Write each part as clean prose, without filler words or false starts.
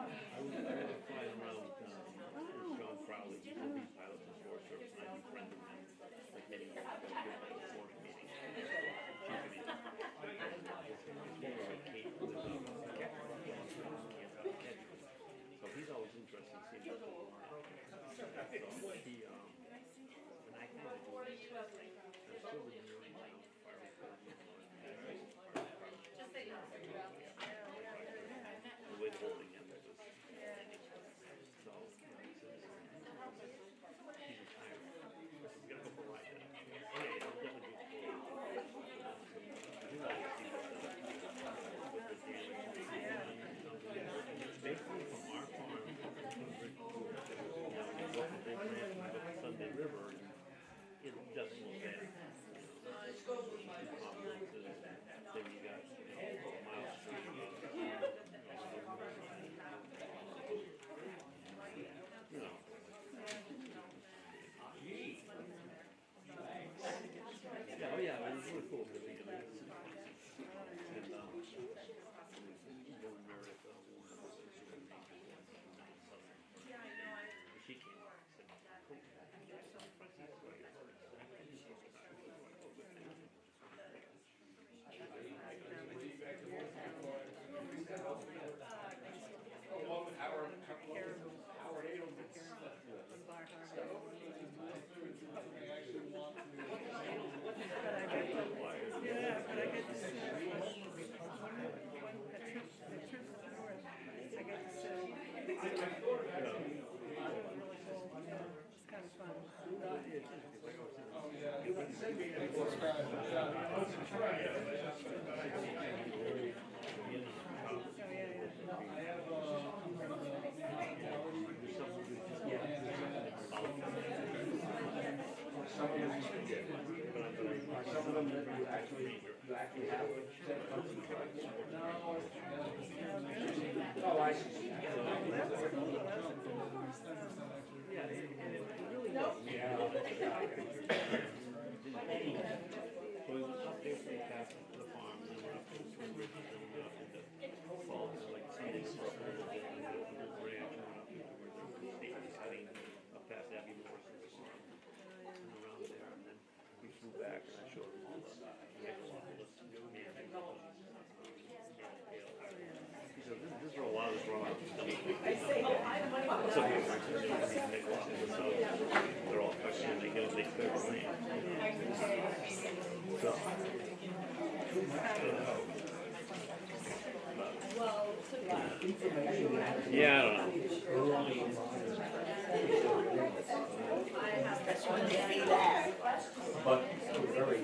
flying around John Crowley, he's a lead pilot in the Forest Service, and I befriended him like many years ago, at a forest meeting. So he's always interested in seeing what's going on. So he, when I came to do this, I was still in the early fire department. The way the whole thing ended was, so, he's retired. He's gonna go for a ride. Oh yeah, he'll definitely do it. Basically from our farm, Sunday River, it just was there. Then you got Miles Street. You know. Yeah, oh yeah, it was really cool because and she came and said, cool. Some of them that you actually have. Oh, I see. Yeah, and it really was. Yeah. So we went up there for the past the farm, and we're up to the Twin Bridges, and we went up into falls, like Sunday ranch, and went up into where the state was cutting up past Abbey Morrison's farm, and around there, and then we flew back, and I showed them all the this is a lot of this raw stuff. They're all questioning, they clear the land. So, yeah, I don't know. But very.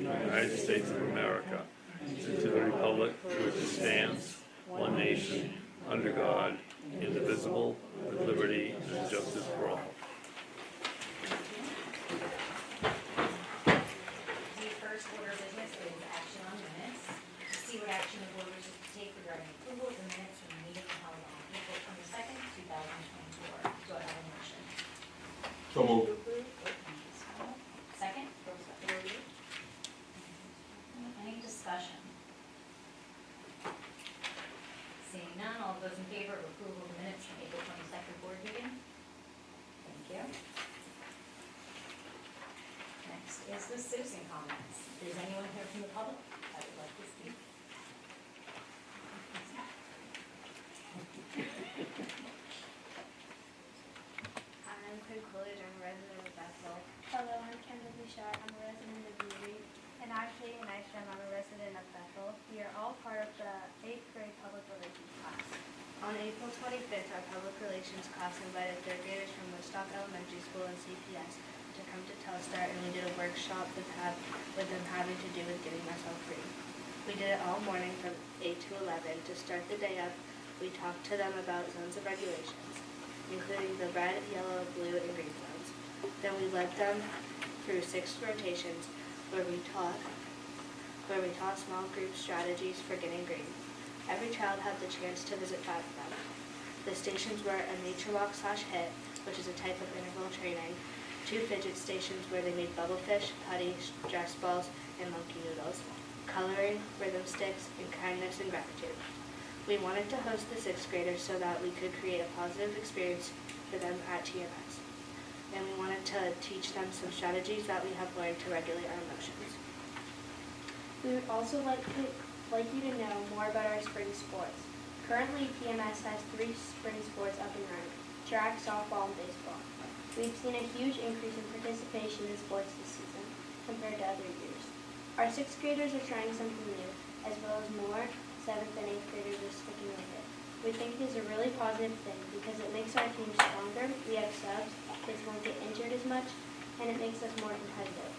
United States of America, and to the republic which stands, one nation, under God, indivisible, with liberty and justice for all. The first order of business is action on minutes. To see what action the board wishes to take regarding approval of the minutes from the meeting held on April 22nd, 2024. Do I have a motion? So moved. Second? Any discussion? Seeing none, all those in favor of approval of the minutes from April 22nd board meeting? Thank you. Next is the citizen comments. Is anyone here from the public that would like to speak? I'm Quinn Coolidge. I'm a resident of Bethel. Hello, I'm Kendall Bouchard. I'm a resident of Newry. And I'm Katie Nystrom. I'm a resident of Bethel. We are all part of the 8th grade public relations class. On April 25th, our public relations class invited 3rd graders from Woodstock Elementary School and CPS to come to Telstar, and we did a workshop with them having to do with getting ourselves free. We did it all morning from 8 to 11. To start the day up, we talked to them about zones of regulations, including the red, yellow, blue, and green zones. Then we led them through 6 rotations where we taught small group strategies for getting green. Every child had the chance to visit 5 of them. The stations were a nature walk /HIT, which is a type of interval training, 2 fidget stations where they made bubble fish, putty, stress balls, and monkey noodles, coloring, rhythm sticks, and kindness and gratitude. We wanted to host the 6th graders so that we could create a positive experience for them at TMS. And we wanted to teach them some strategies that we have learned to regulate our emotions. We would also like you to know more about our spring sports. Currently, TMS has 3 spring sports up and running: track, softball, and baseball. We've seen a huge increase in participation in sports this season compared to other years. Our 6th graders are trying something new, as well as more 7th and 8th graders are sticking with it. We think it is a really positive thing because it makes our team stronger, we have subs, kids won't get injured as much, and it makes us more competitive.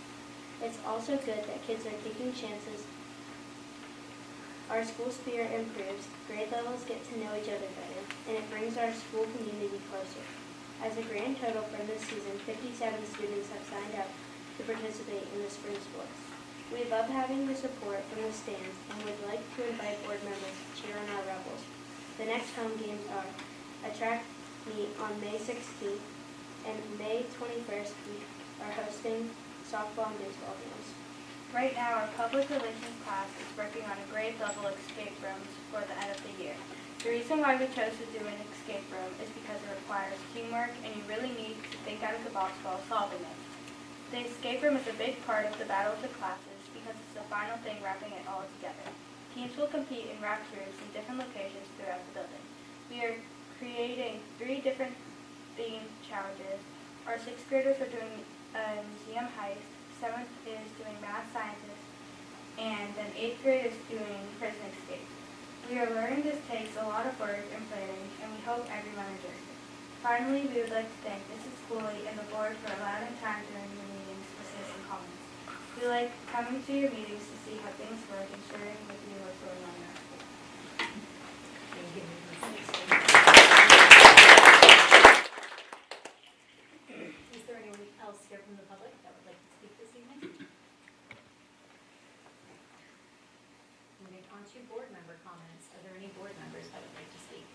It's also good that kids are taking chances. Our school spirit improves, grade levels get to know each other better, and it brings our school community closer. As a grand total for this season, 57 students have signed up to participate in the spring sports. We love having the support from the stands and would like to invite board members to cheer on our Rebels. The next home games are a track meet on May 16th, and May 21st we are hosting softball and baseball games. Right now, our public relations class is working on a grade level escape rooms for the end of the year. The reason why we chose to do an escape room is because it requires teamwork and you really need to think out of the box while solving it. The escape room is a big part of the battle of the classes because it's the final thing wrapping it all together. Teams will compete in wrapped groups in different locations throughout the building. We are creating 3 different themed challenges. Our 6th graders are doing a museum heist, 7th is doing math scientist, and then 8th grade is doing prison escape. We are learning this takes a lot of work and planning, and we hope everyone enjoys it. Finally, we would like to thank Mrs. Cooley and the board for allowing time during the meetings for citizen comments. We like coming to your meetings to see how things work and sharing with you what's going on in our school. Is there anyone else here from the public that would like to speak this evening? Moving on to board member comments. Are there any board members that would like to speak?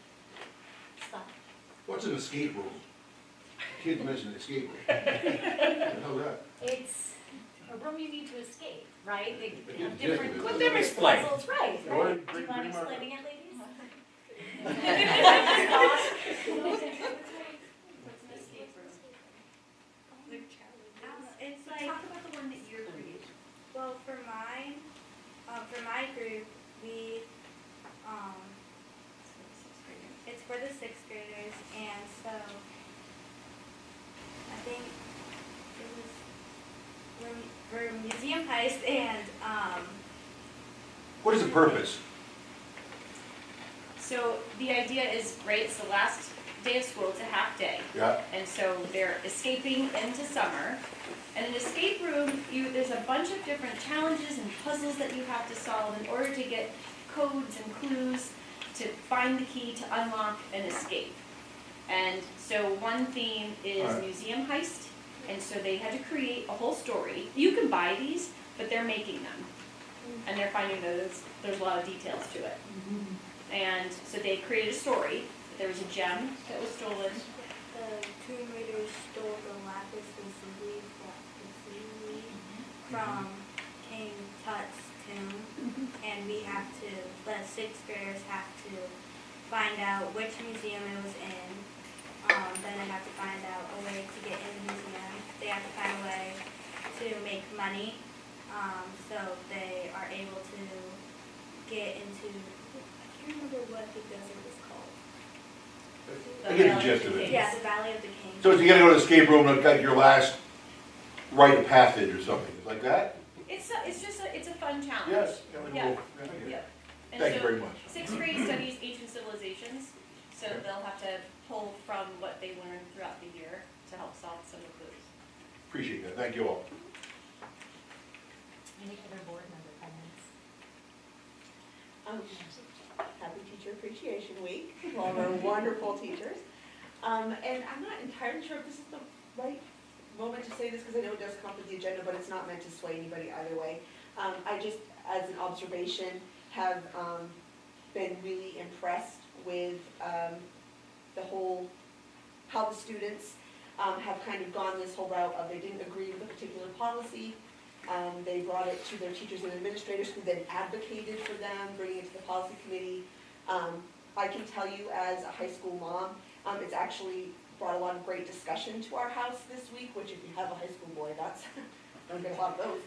Scott? What's an escape room? Kids mentioned escape room. What the hell is that? It's a room you need to escape, right? They Yeah, have different yeah. Let them explain. puzzles, right? Go ahead, Do you bring mind them up. explaining it, ladies? It's like, Talk about the one that you're creating. well, for my group, we, it's for the 6th graders, and so I think it was, we're museum heist, and, What is the purpose? So the idea is, great, it's the last day of school, it's a half day. Yeah. And so they're escaping into summer. And in an escape room, there's a bunch of different challenges and puzzles that you have to solve in order to get codes and clues to find the key to unlock an escape. And so one theme is Alright. museum heist. And so they had to create a whole story. You can buy these, but they're making them. And they're finding those, there's a lot of details to it. And so they created a story. There was a gem that was stolen. the Tomb Raiders stole the lapis lazuli from King Tut's tomb, and we have to, the 6th graders have to find out which museum it was in. Then they have to find out a way to get in the museum. They have to find a way to make money, so they are able to get into, I can't remember what the desert was called. I get the gist of it. Yeah, the Valley of the Kings. So you gotta go to the escape room, look like your last rite of passage or something, like that? It's a fun challenge. Yes. Yeah. I get it. Yep. And Thank you so very much. 6th grade studies ancient civilizations, so they'll have to pull from what they learned throughout the year to help solve some of those. Appreciate that, thank you all. Any other board member comments? Happy Teacher Appreciation Week, all of our wonderful teachers. And I'm not entirely sure if this is the right moment to say this because I know it does come with the agenda, but it's not meant to sway anybody either way. I just, as an observation, have been really impressed with the whole, how the students have kind of gone this whole route of they didn't agree with a particular policy. They brought it to their teachers and administrators who then advocated for them, bringing it to the policy committee. I can tell you as a high school mom, it's actually brought a lot of great discussion to our house this week, which if you have a high school boy, that's, don't get a lot of those.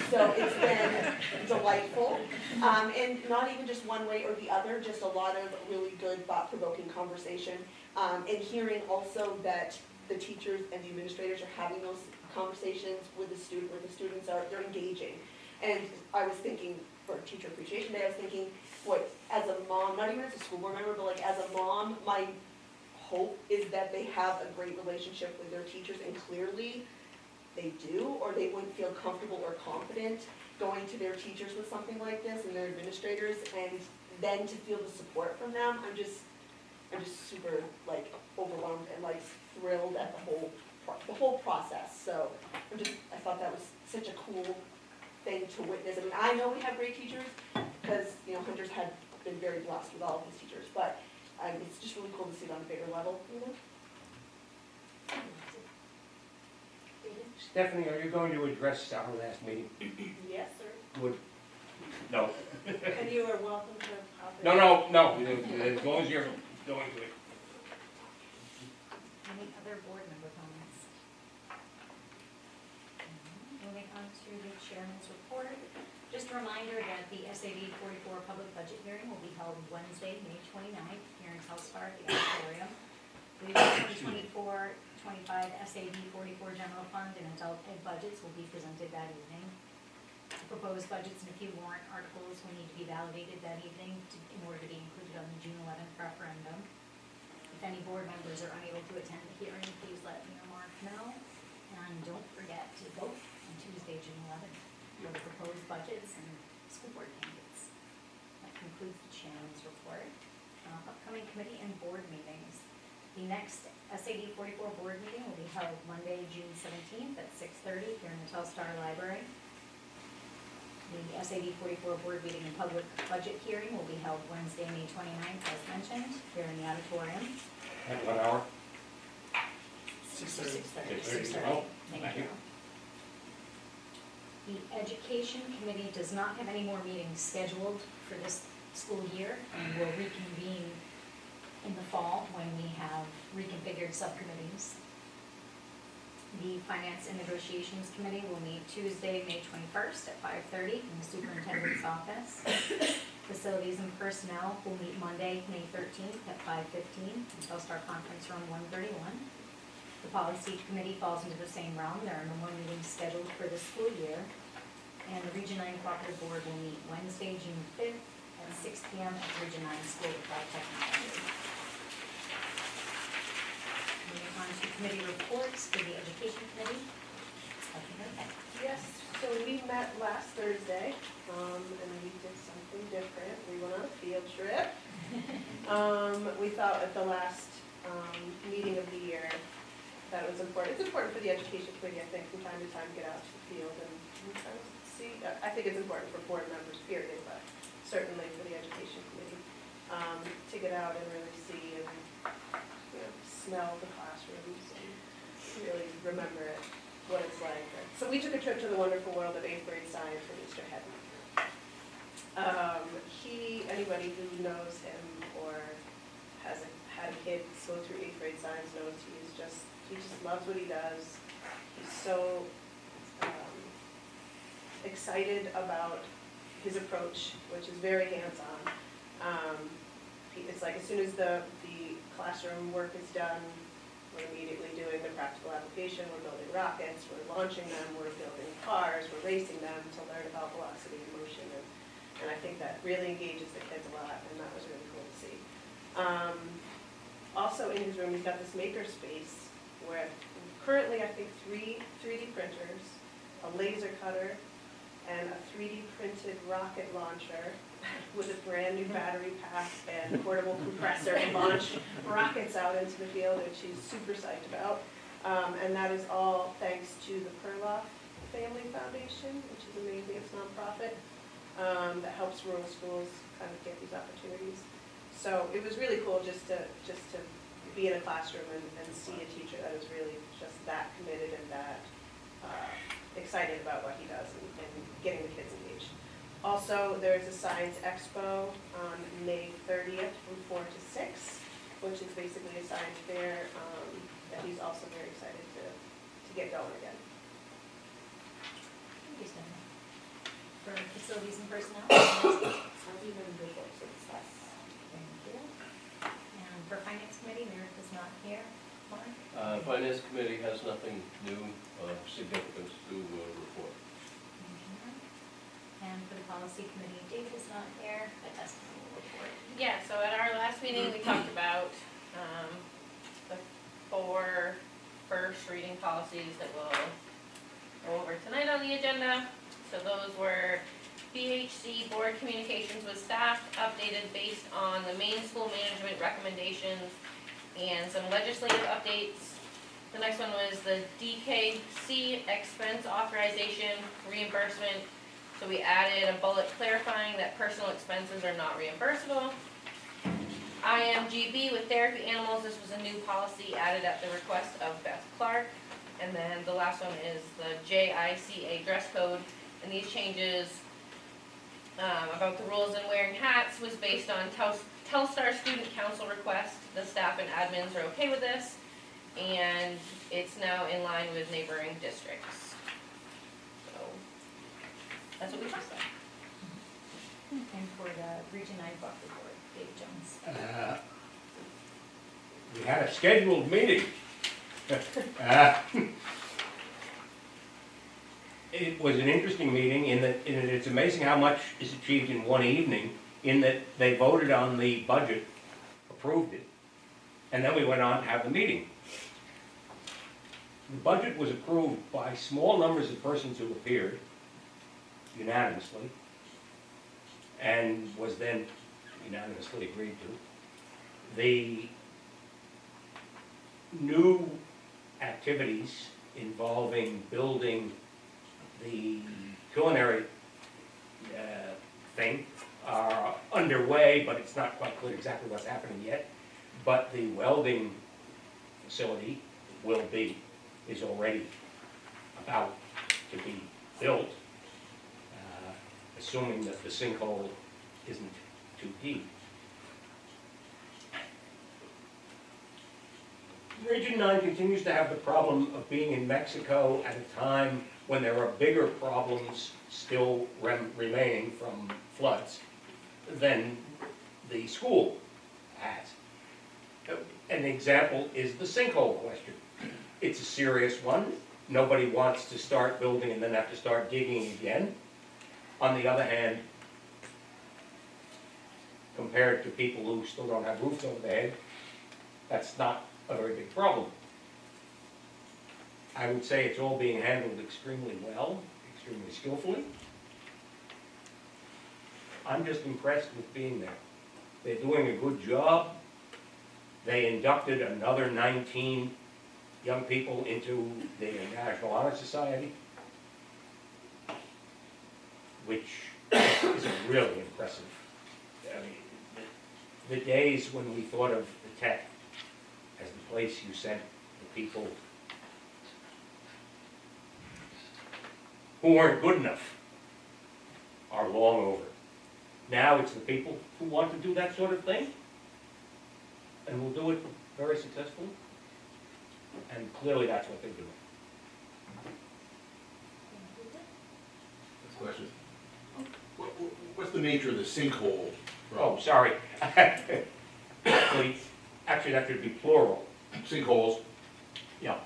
So it's been delightful. And not even just one way or the other, just a lot of really good thought-provoking conversation. And hearing also that the teachers and the administrators are having those conversations with the student, where the students are, they're engaging. And I was thinking, for Teacher Appreciation Day, I was thinking, what, as a mom, not even as a school board member, but like as a mom, my hope is that they have a great relationship with their teachers, and clearly they do, or they wouldn't feel comfortable or confident going to their teachers with something like this and their administrators, and then to feel the support from them. I'm just super like overwhelmed and like thrilled at the whole process. So I thought that was such a cool thing to witness. I mean, I know we have great teachers because, you know, Hunter's had been very blessed with all of his teachers, but it's just really cool to see it on a bigger level, you know? Stephanie, are you going to address our last meeting? Yes, sir. Would, no. And you are welcome to pop in. No, as long as you're going to it. Any other board member comments? Moving on to the chairman's report. Just a reminder that the SAD44 public budget hearing will be held Wednesday, May 29th, here in Telstar at the auditorium. The 2024-25 SAD44 general fund and adult ed budgets will be presented that evening. The proposed budgets and a few warrant articles will need to be validated that evening in order to be included on the June 11th referendum. If any board members are unable to attend the hearing, please let me or Mark know. And don't forget to vote on Tuesday, June 11th for the proposed budgets and school board candidates. That concludes the chairman's report. Upcoming committee and board meetings. The next SAD44 board meeting will be held Monday, June 17th at 6:30 here in the Telstar Library. The SAD44 board meeting and public budget hearing will be held Wednesday, May 29th, as mentioned, here in the auditorium. At what hour? 6:30. 6:30. Oh, Thank you. The Education Committee does not have any more meetings scheduled for this school year, and will reconvene in the fall when we have reconfigured subcommittees. The Finance and Negotiations Committee will meet Tuesday, May 21st at 5:30 in the superintendent's office. Facilities and Personnel will meet Monday, May 13th at 5:15 in Telstar Conference Room 131. The Policy Committee falls into the same realm. There are no more meetings scheduled for this school year. And the Region 9 Cooperative Board will meet Wednesday, June 5th at 6 p.m. at Region 9 School of Applied Technology. Moving on to committee reports for the Education Committee. Yes, so we met last Thursday, and we did something different. We went on a field trip. We thought at the last meeting of the year that was important. It's important for the Education Committee, I think, from time to time, get out to the field and kind of see. I think it's important for board members, period, but certainly for the Education Committee, to get out and really see and, you know, smell the classrooms and really remember it, what it's like. So we took a trip to the wonderful world of 8th grade science with Mr. Hedden. Anybody who knows him or has had a kid go through 8th grade science knows he just loves what he does. He's so excited about his approach, which is very hands-on. It's like as soon as the classroom work is done, we're immediately doing the practical application. We're building rockets, we're launching them, we're building cars, we're racing them to learn about velocity and motion. And I think that really engages the kids a lot, and that was really cool to see. Also in his room, he's got this maker space where currently I think 3D printers, a laser cutter, and a 3D printed rocket launcher with a brand new battery pack and portable compressor to launch rockets out into the field, which he's super psyched about. And that is all thanks to the Perloff Family Foundation, which is amazing. It's a nonprofit that helps rural schools kind of get these opportunities. So it was really cool just to be in a classroom and see a teacher that is really just that committed and that excited about what he does and getting the kids engaged. Also, there's a Science Expo on May 30th from 4 to 6, which is basically a science fair that he's also very excited to get going again. Thank you, Stephanie. For facilities and personnel? Sounds even visual success. Thank you. And for finance committee, Meredith is not here. Lauren? Finance committee has nothing new of significance to report. And for the policy committee, Dave is not here, but Dustin will report. Yeah, so at our last meeting, we talked about the 4 first reading policies that we'll go over tonight on the agenda. So those were BHC board communications with staff, updated based on the main school management recommendations and some legislative updates. The next one was the DKC expense authorization reimbursement. So we added a bullet clarifying that personal expenses are not reimbursable. IMGB with therapy animals, this was a new policy added at the request of Beth Clark. And then the last one is the JICA dress code. And these changes about the rules and wearing hats was based on Telstar Student Council request. The staff and admins are okay with this. And it's now in line with neighboring districts. So that's what we talked about. And for the Region 9 book report, Dave Jones. We had a scheduled meeting. It was an interesting meeting in that it's amazing how much is achieved in one evening, in that they voted on the budget, approved it, and then we went on to have the meeting. The budget was approved by small numbers of persons who appeared unanimously, and was then unanimously agreed to. The new activities involving building the culinary thing are underway, but it's not quite clear exactly what's happening yet. But the welding facility is already about to be built, assuming that the sinkhole isn't too deep. Region 9 continues to have the problem of being in Mexico at a time when there are bigger problems still remaining from floods than the school has. An example is the sinkhole question. It's a serious one. Nobody wants to start building and then have to start digging again. On the other hand, compared to people who still don't have roofs over their head, that's not a very big problem. I would say it's all being handled extremely well, extremely skillfully. I'm just impressed with being there. They're doing a good job. They inducted another 19 young people into the National Honor Society, which is really impressive. I mean, the days when we thought of the Tech as the place you sent the people who weren't good enough are long over. Now it's the people who want to do that sort of thing, and will do it very successfully. And clearly that's what they're doing. Next question. What's the nature of the sinkhole? Oh, sorry. Actually, that should be plural. Sinkholes. Yeah.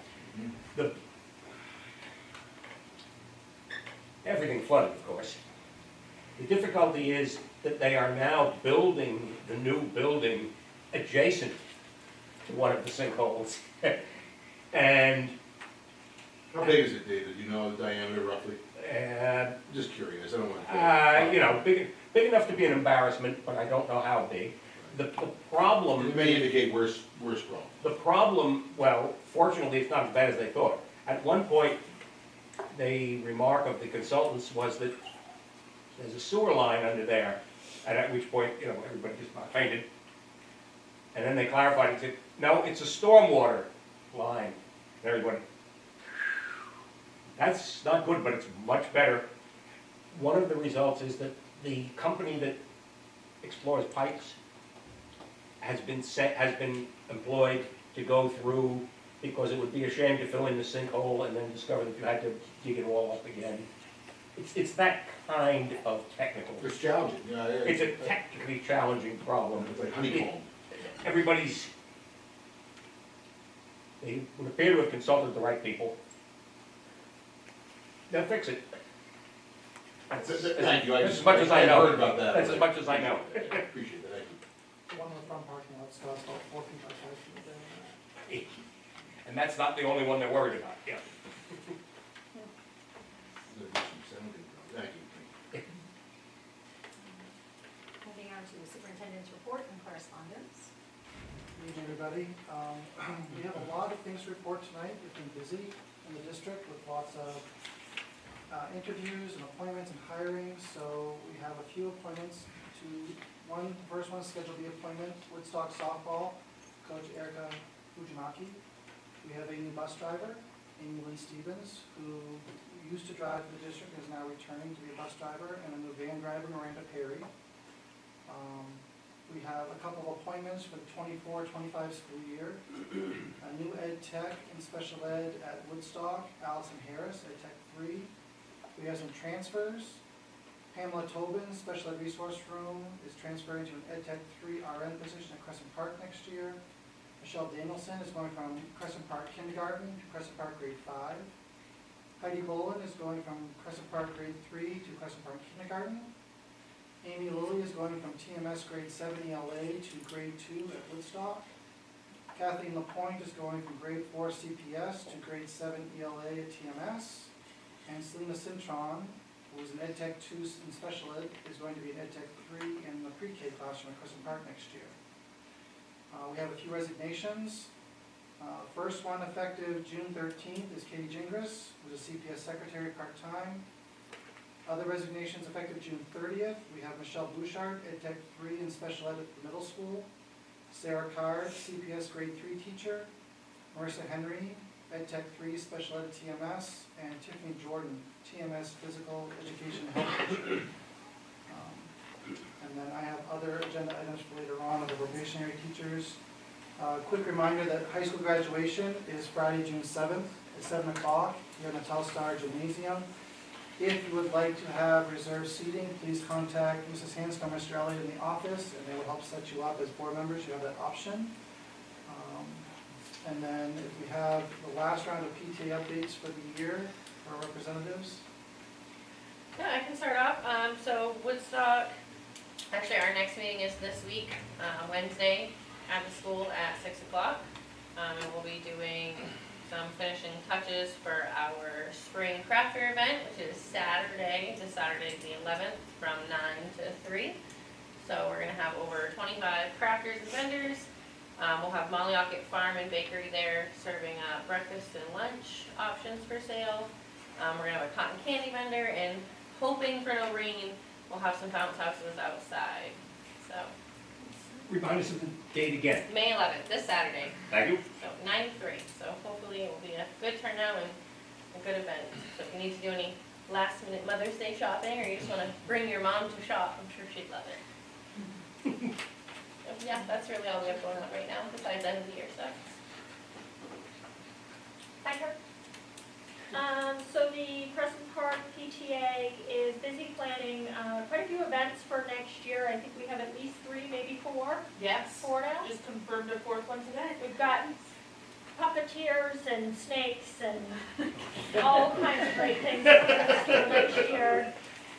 Everything flooded, of course. The difficulty is that they are now building the new building adjacent to one of the sinkholes. And How big is it, David? Do you know the diameter roughly? Just curious, I don't want to. Big enough to be an embarrassment, but I don't know how big. The problem... It may indicate worse problem. The problem, well, fortunately, it's not as bad as they thought. At one point, the remark of the consultants was that there's a sewer line under there, and at which point, everybody just about fainted. And then they clarified and said, no, it's a stormwater line. And everybody, that's not good, but it's much better. One of the results is that the company that explores pipes has been employed to go through, because it would be a shame to fill in the sinkhole and then discover that you had to dig it all up again. It's that kind of technical. It's challenging, yeah. It's a technically challenging problem. It's like honeycomb. They would appear to have consulted the right people. They'll fix it. That's Thank you. as much as I know. Heard about that. That's as much as I know. Appreciate that, thank you. One of the front parking lots costs about 4 feet by 5 feet. And that's not the only one they're worried about, yeah. Thank you. Moving on to the superintendent's report and correspondence. Good evening, everybody. We have a lot of things to report tonight. We've been busy in the district with lots of interviews and appointments and hirings. So we have a few appointments to, the first one is scheduled the appointment, Woodstock softball, Coach Erica Fujimaki. We have a new bus driver, Amy Lynn Stevens, who used to drive the district and is now returning to be a bus driver, and a new van driver, Miranda Perry. We have a couple of appointments for the 24-25 school year. A new ed tech in special ed at Woodstock, Allison Harris, ed tech 3. We have some transfers. Pamela Tobin, special ed resource room, is transferring to an ed tech 3 RN position at Crescent Park next year. Michelle Danielson is going from Crescent Park Kindergarten to Crescent Park Grade 5. Heidi Boland is going from Crescent Park Grade 3 to Crescent Park Kindergarten. Amy Lilly is going from TMS Grade 7 ELA to Grade 2 at Woodstock. Kathleen LaPointe is going from Grade 4 CPS to Grade 7 ELA at TMS. And Selena Cintron, who is an Ed Tech 2 in special ed, is going to be an Ed Tech 3 in the pre-K classroom at Crescent Park next year. We have a few resignations. First one, effective June 13th, is Katie Gingras, who's a CPS secretary part-time. Other resignations effective June 30th. We have Michelle Bouchard, Ed Tech 3 in special ed at the middle school. Sarah Card, CPS grade 3 teacher. Marissa Henry, Ed Tech 3 special ed at TMS. And Tiffany Jordan, TMS physical education and health teacher. And then I have other agenda items for later on of the probationary teachers. Quick reminder that high school graduation is Friday, June 7th at 7 o'clock here in the Telstar Gymnasium. If you would like to have reserved seating, please contact Mrs. Hanscom or Mr. Elliott in the office, and they will help set you up as board members. You have that option. And then if we have the last round of PTA updates for the year for our representatives. Yeah, I can start off. So Woodstock, actually our next meeting is this week, Wednesday, at the school at 6 o'clock. And we'll be doing some finishing touches for our spring craft fair event, which is Saturday, this Saturday the 11th, from 9 to 3. So we're going to have over 25 crafters and vendors. We'll have Mollyocket Farm and Bakery there serving breakfast and lunch options for sale. We're going to have a cotton candy vendor, and hoping for no rain, we'll have some bounce houses outside. So Remind us of the date again. May 11th, this Saturday. Thank you. So 9 to 3. So hopefully it will be a good turnout and a good event. So if you need to do any last minute Mother's Day shopping, or you just want to bring your mom to shop, I'm sure she'd love it. So yeah, that's really all we have going on right now, besides end of the year stuff. Hi, Kurt. So the Crescent Park PTA is busy planning quite a few events for next year. I think we have at least 3, maybe 4. Yes. 4 now. Just confirmed a 4th one today. We've got puppeteers and snakes and all kinds of great things for the school next year.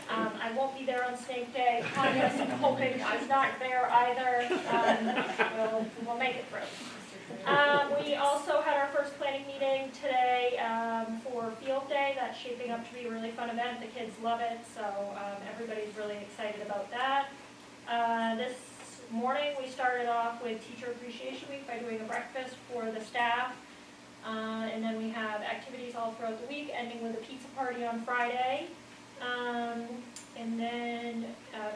I won't be there on Snake Day. Tanya's hoping she's not there either. We'll make it through. We also had our first planning meeting today for Field Day. That's shaping up to be a really fun event. The kids love it, so everybody's really excited about that. This morning we started off with Teacher Appreciation Week by doing a breakfast for the staff. And then we have activities all throughout the week, ending with a pizza party on Friday. And then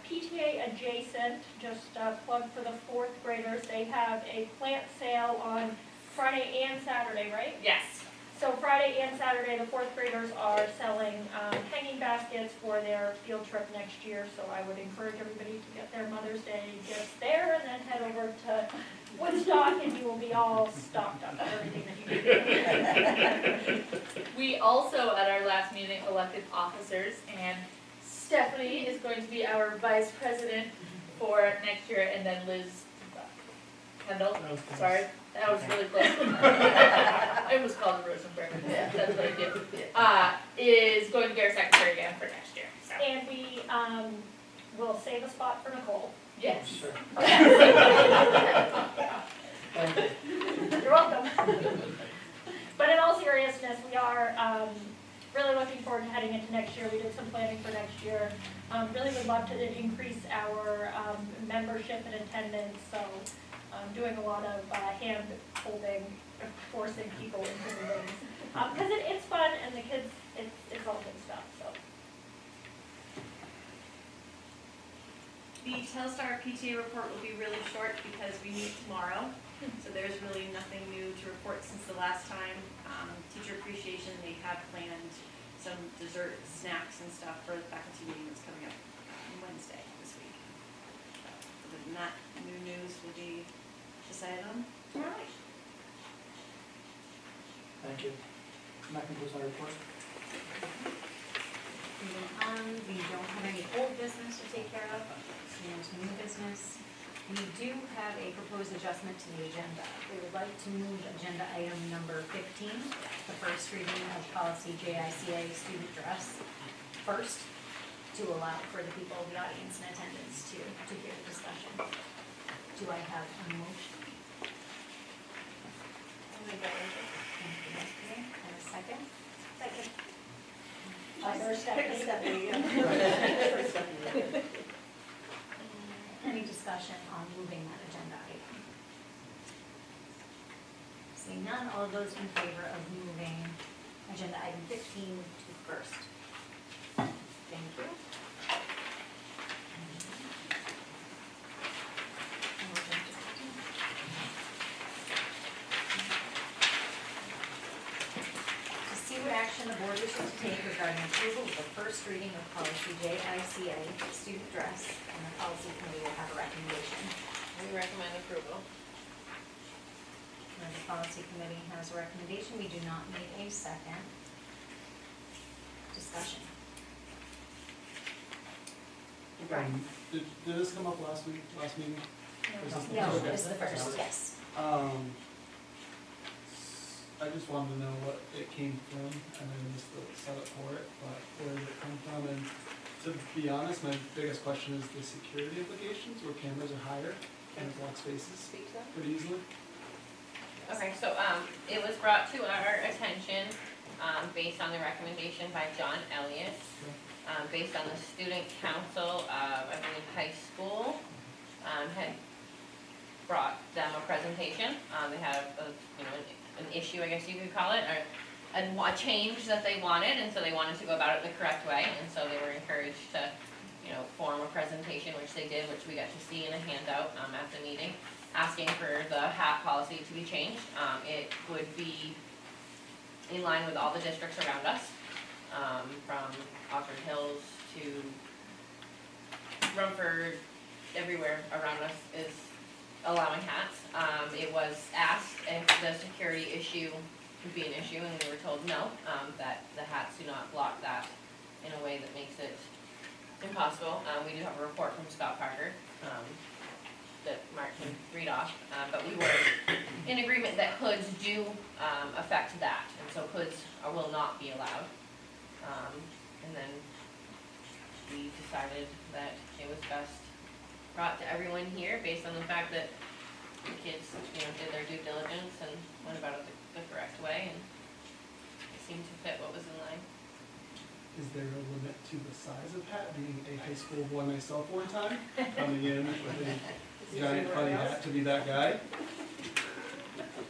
PTA adjacent, just a plug for the fourth graders, they have a plant sale on Friday and Saturday, right? Yes. So Friday and Saturday, the fourth graders are selling hanging baskets for their field trip next year. So I would encourage everybody to get their Mother's Day gifts there and then head over to Woodstock and you will be all stocked up with everything that you need. We also, at our last meeting, elected officers, and Stephanie is going to be our vice president for next year, and then Liz Kendall, sorry, that was really close. I almost called her Rosenberg, that's what I did. Is going to be our secretary again for next year, so. And we will save a spot for Nicole. Yes. Sure. You're welcome. But in all seriousness, we are really looking forward to heading into next year. We did some planning for next year. Really would love to increase our membership and attendance, so doing a lot of hand holding, forcing people into the things. Because it's fun and the kids, it's all good stuff, so. The Telstar PTA report will be really short because we meet tomorrow, so there's really nothing new to report since the last time. Teacher appreciation, they have planned some dessert snacks and stuff for the faculty meeting that's coming up on Wednesday this week. Other than that, new news will be decided on tomorrow night. Thank you. And that concludes my report. Moving on, we don't have any old business to take care of, and new business. We do have a proposed adjustment to the agenda. We would like to move agenda item number 15, the first reading of policy JICA student dress, first, to allow for the people of the audience in attendance to hear the discussion. Do I have a motion? Thank you, Leslie. And a second? Second. First, Stephanie. Any discussion on moving that agenda item? Seeing none, all of those in favor of moving agenda item 15 to first? Thank you. To see what action the board wishes to take regarding approval of the first reading of policy JICA, student dress, and the policy committee will have a recommendation. We recommend approval. The policy committee has a recommendation. We do not need a second. Discussion. Did this come up last meeting? Or is this the No, first? this is the first, yes. I just wanted to know what it came from, and then just the setup for it, but where did it come from? And to be honest, my biggest question is the security implications, where cameras are higher and it blocks spaces pretty easily. Okay, so, it was brought to our attention, based on the recommendation by John Elliott, based on the student council of, I believe, high school, had brought them a presentation. They had an issue, I guess you could call it, or a change that they wanted, and so they wanted to go about it the correct way, and so they were encouraged to, form a presentation, which they did, which we got to see in a handout, at the meeting, asking for the hat policy to be changed. It would be in line with all the districts around us, from Oxford Hills to Rumford, everywhere around us is allowing hats. It was asked if the security issue would be an issue, and we were told no, that the hats do not block that in a way that makes it impossible. We do have a report from Scott Parker, that Mark can read off, but we were in agreement that hoods do affect that, and so hoods will not be allowed. And then we decided that it was best brought to everyone here based on the fact that the kids, did their due diligence and went about it the correct way, and it seemed to fit what was in line. Is there a limit to the size of hat? Being a high school boy myself one time, coming in with a giant funny hat to be that guy?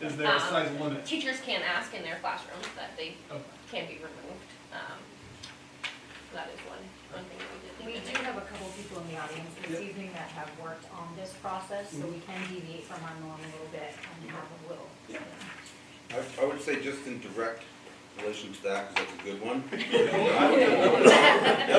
Is there a size limit? Teachers can ask in their classrooms that they Okay. can be removed. So that is one one thing that we did. We do have a couple of people in the audience this evening that have worked on this process, so we can deviate from our norm a little bit and have a little. I would say just in direct relation to that, because that's a good one.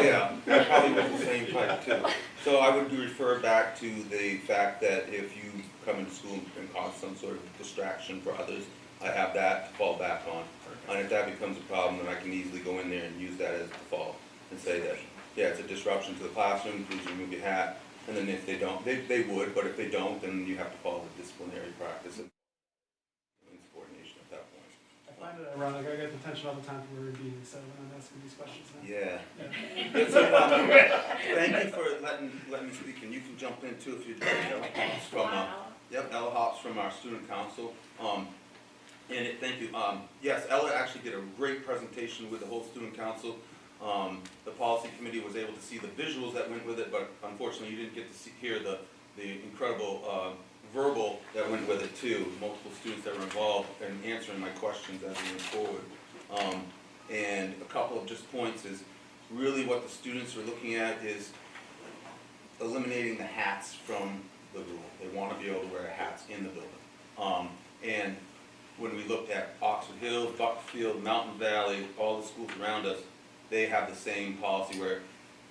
Yeah, I probably was the same type too. So I would refer back to the fact that if you come into school and cause some sort of distraction for others, I have that to fall back on. And if that becomes a problem, then I can easily go in there and use that as default and say that, yeah, it's a disruption to the classroom, please remove your hat. And then if they don't, they would, but if they don't, then you have to follow the disciplinary practice and insubordination at that point. I find it ironic, I get detention all the time for reading, so I'm asking these questions now. Yeah. Yeah. So, thank you for letting me speak, and you can jump in too if you'd like. Ella Hops from, Ella Hops from our student council. Thank you. Yes, Ella actually did a great presentation with the whole student council. The policy committee was able to see the visuals that went with it, but unfortunately you didn't get to hear the incredible verbal that went with it too. Multiple students that were involved in answering my questions as we went forward. And a couple of just points is really what the students are looking at is eliminating the hats from the rule. They want to be able to wear hats in the building. And when we looked at Oxford Hills, Buckfield, Mountain Valley, all the schools around us, they have the same policy where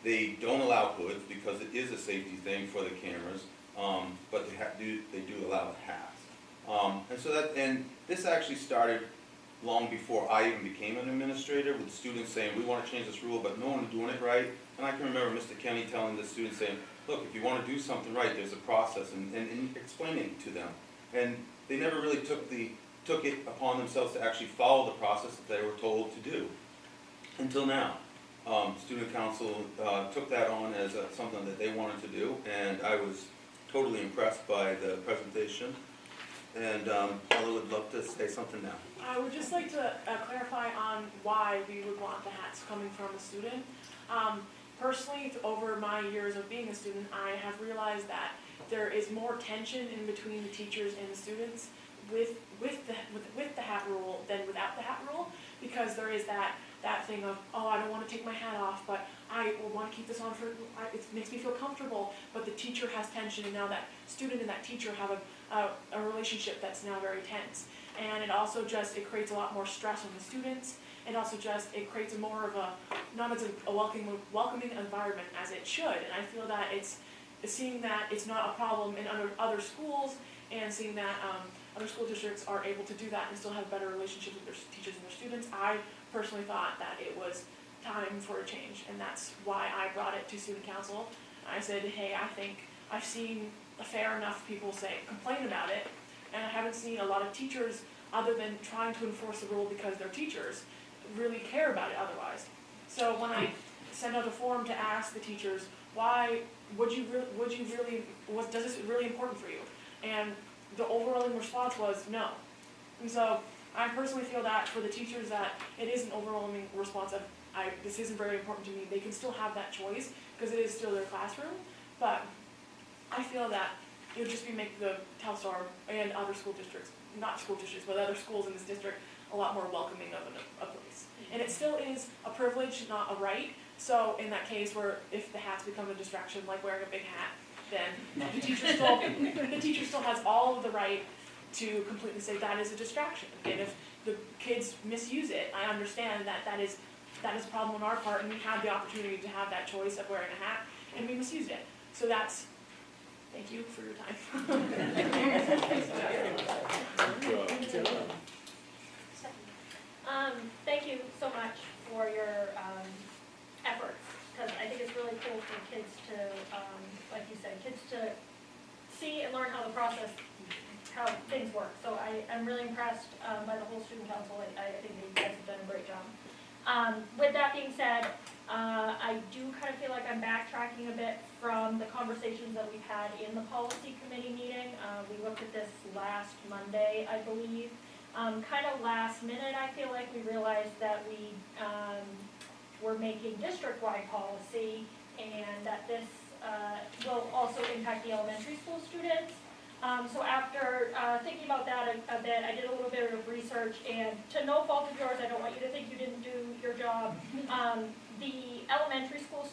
they don't allow hoods because it is a safety thing for the cameras, but they do allow the hats. And this actually started long before I even became an administrator, with students saying, we want to change this rule, but no one is doing it right. And I can remember Mr. Kenny telling the students, saying, look, if you want to do something right, there's a process, and explaining it to them. And they never really took it upon themselves to actually follow the process that they were told to do. Until now. Student council took that on as something that they wanted to do, and I was totally impressed by the presentation. And Ella would love to say something now. I would just like to clarify on why we would want the hats coming from a student. Personally, over my years of being a student, I have realized that there is more tension in between the teachers and the students with the hat rule than without the hat rule, because there is that thing of, oh, I don't want to take my hat off, but I want to keep this on for, it makes me feel comfortable, but the teacher has tension, and now that student and that teacher have a relationship that's now very tense. And it also it creates a lot more stress on the students, and also it creates more of not as a welcoming environment as it should. And I feel that seeing that it's not a problem in other schools, and seeing that other school districts are able to do that and still have better relationships with their teachers and their students, I personally thought that it was time for a change, and that's why I brought it to student council. I said, hey, I think I've seen a fair enough people complain about it, and I haven't seen a lot of teachers, other than trying to enforce the rule because they're teachers, really care about it otherwise. So when I sent out a form to ask the teachers, why does this really important for you? And the overwhelming response was no. And so I personally feel that for the teachers that it is an overwhelming response of, this isn't very important to me. They can still have that choice because it is still their classroom, but I feel that it would just be make the Telstar and other school districts, not school districts, but other schools in this district, a lot more welcoming of a place. And it still is a privilege, not a right. So in that case where if the hats become a distraction, like wearing a big hat, then the teacher still has all of the right to completely say that is a distraction. And if the kids misuse it, I understand that is a problem on our part, and we had the opportunity to have that choice of wearing a hat, and we misused it. So thank you for your time. Thank you so much for your efforts, because I think it's really cool for kids to, like you said, kids to see and learn how things work. So I'm really impressed by the whole student council. I think you guys have done a great job. With that being said, I do kind of feel like I'm backtracking a bit from the conversations that we've had in the policy committee meeting. We looked at this last Monday, I believe. Kind of last minute, I feel like we realized that we were making district-wide policy, and that this will also impact the elementary school students. So after thinking about that a bit, I did a little bit of research, and to no fault of yours, I don't want you to think you didn't do your job. The elementary school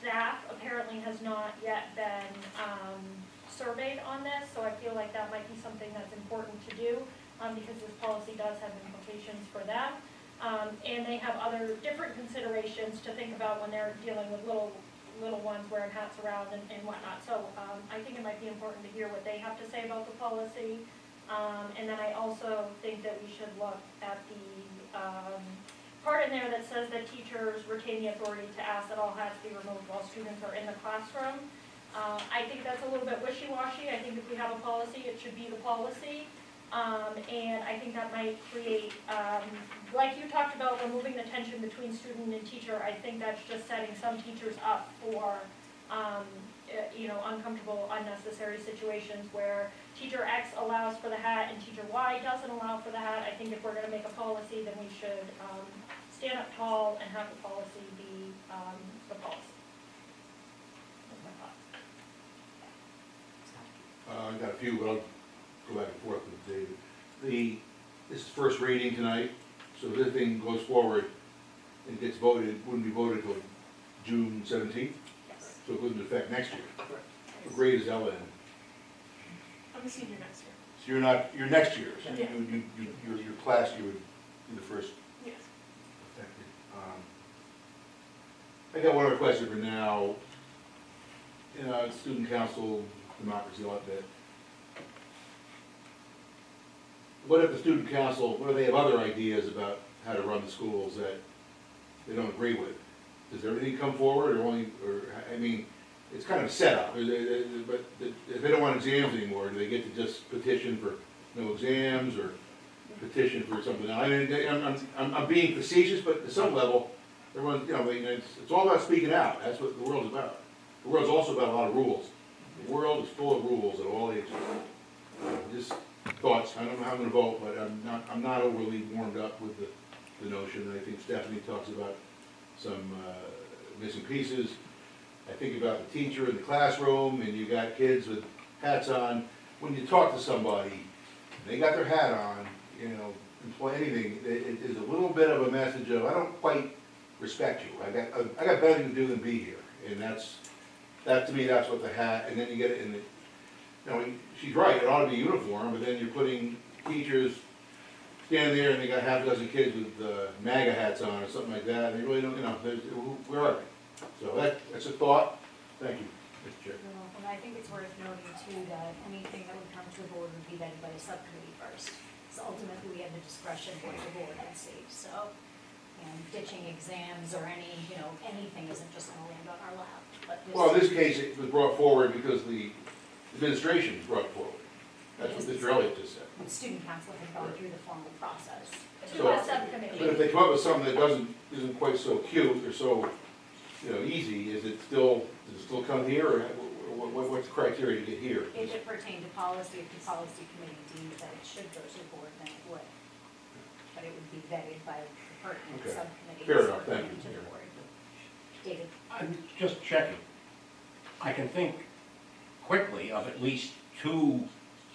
staff apparently has not yet been surveyed on this, so I feel like that might be something that's important to do, because this policy does have implications for them. And they have other different considerations to think about when they're dealing with little ones wearing hats around and whatnot. So I think it might be important to hear what they have to say about the policy. And then I also think that we should look at the part in there that says that teachers retain the authority to ask that all hats be removed while students are in the classroom. I think that's a little bit wishy-washy. I think if we have a policy, it should be the policy. And I think that might create, like you talked about, removing the tension between student and teacher. I think that's just setting some teachers up for, uncomfortable, unnecessary situations where teacher X allows for the hat and teacher Y doesn't allow for the hat. I think if we're going to make a policy, then we should stand up tall and have the policy be the policy. That's my thought. I got a few, but I'll go back and forth with David. This is first reading tonight, so if this thing goes forward and gets voted, it wouldn't be voted until June 17th? Yes. So it goes into effect next year. What grade is Ella in? I'm a senior next year. So you're next year, so Yeah. your class, you would be the first Yes. affected. I got one other question for now. Student council, democracy, all that. What if the student council, what if they have other ideas about how to run the schools that they don't agree with? Does everything come forward, it's kind of a setup, but if they don't want exams anymore, do they get to just petition for no exams, or petition for something else? I mean, I'm being facetious, but at some level, everyone, it's all about speaking out. That's what the world's about. The world's also about a lot of rules. The world is full of rules at all ages. Just thoughts. I don't know how I'm going to vote, but I'm not overly warmed up with the notion. I think Stephanie talks about some missing pieces. I think about the teacher in the classroom, and you got kids with hats on. When you talk to somebody, they got their hat on, employ anything, it is a little bit of a message of, I don't quite respect you. I got better to do than be here. And that to me, that's what the hat, and then you get it in the, she's right, it ought to be uniform, but then you're putting teachers standing there and they got half a dozen kids with MAGA hats on or something like that, and they really don't, where are they? So that's a thought. Thank you, Mr. Chair. And I think it's worth noting too that anything that would come to the board would be vetted by a subcommittee first. So ultimately, we have the discretion what the board can see. So, ditching exams or anything isn't just going to land on our lap. But Well, in this case, it was brought forward because the administration brought it forward. That's what Mr. Elliott just said. the student council had gone through the formal process to So- a subcommittee. But if they come up with something that isn't quite so cute or so, easy, does it still come here, or what's the criteria to get here? If it pertained to policy, if the policy committee deemed that it should go to the board, then it would. But it would be vetted by the pertinent Okay. subcommittee. Fair enough, before thank going you. to the board. David? I'm just checking. I can think quickly of at least two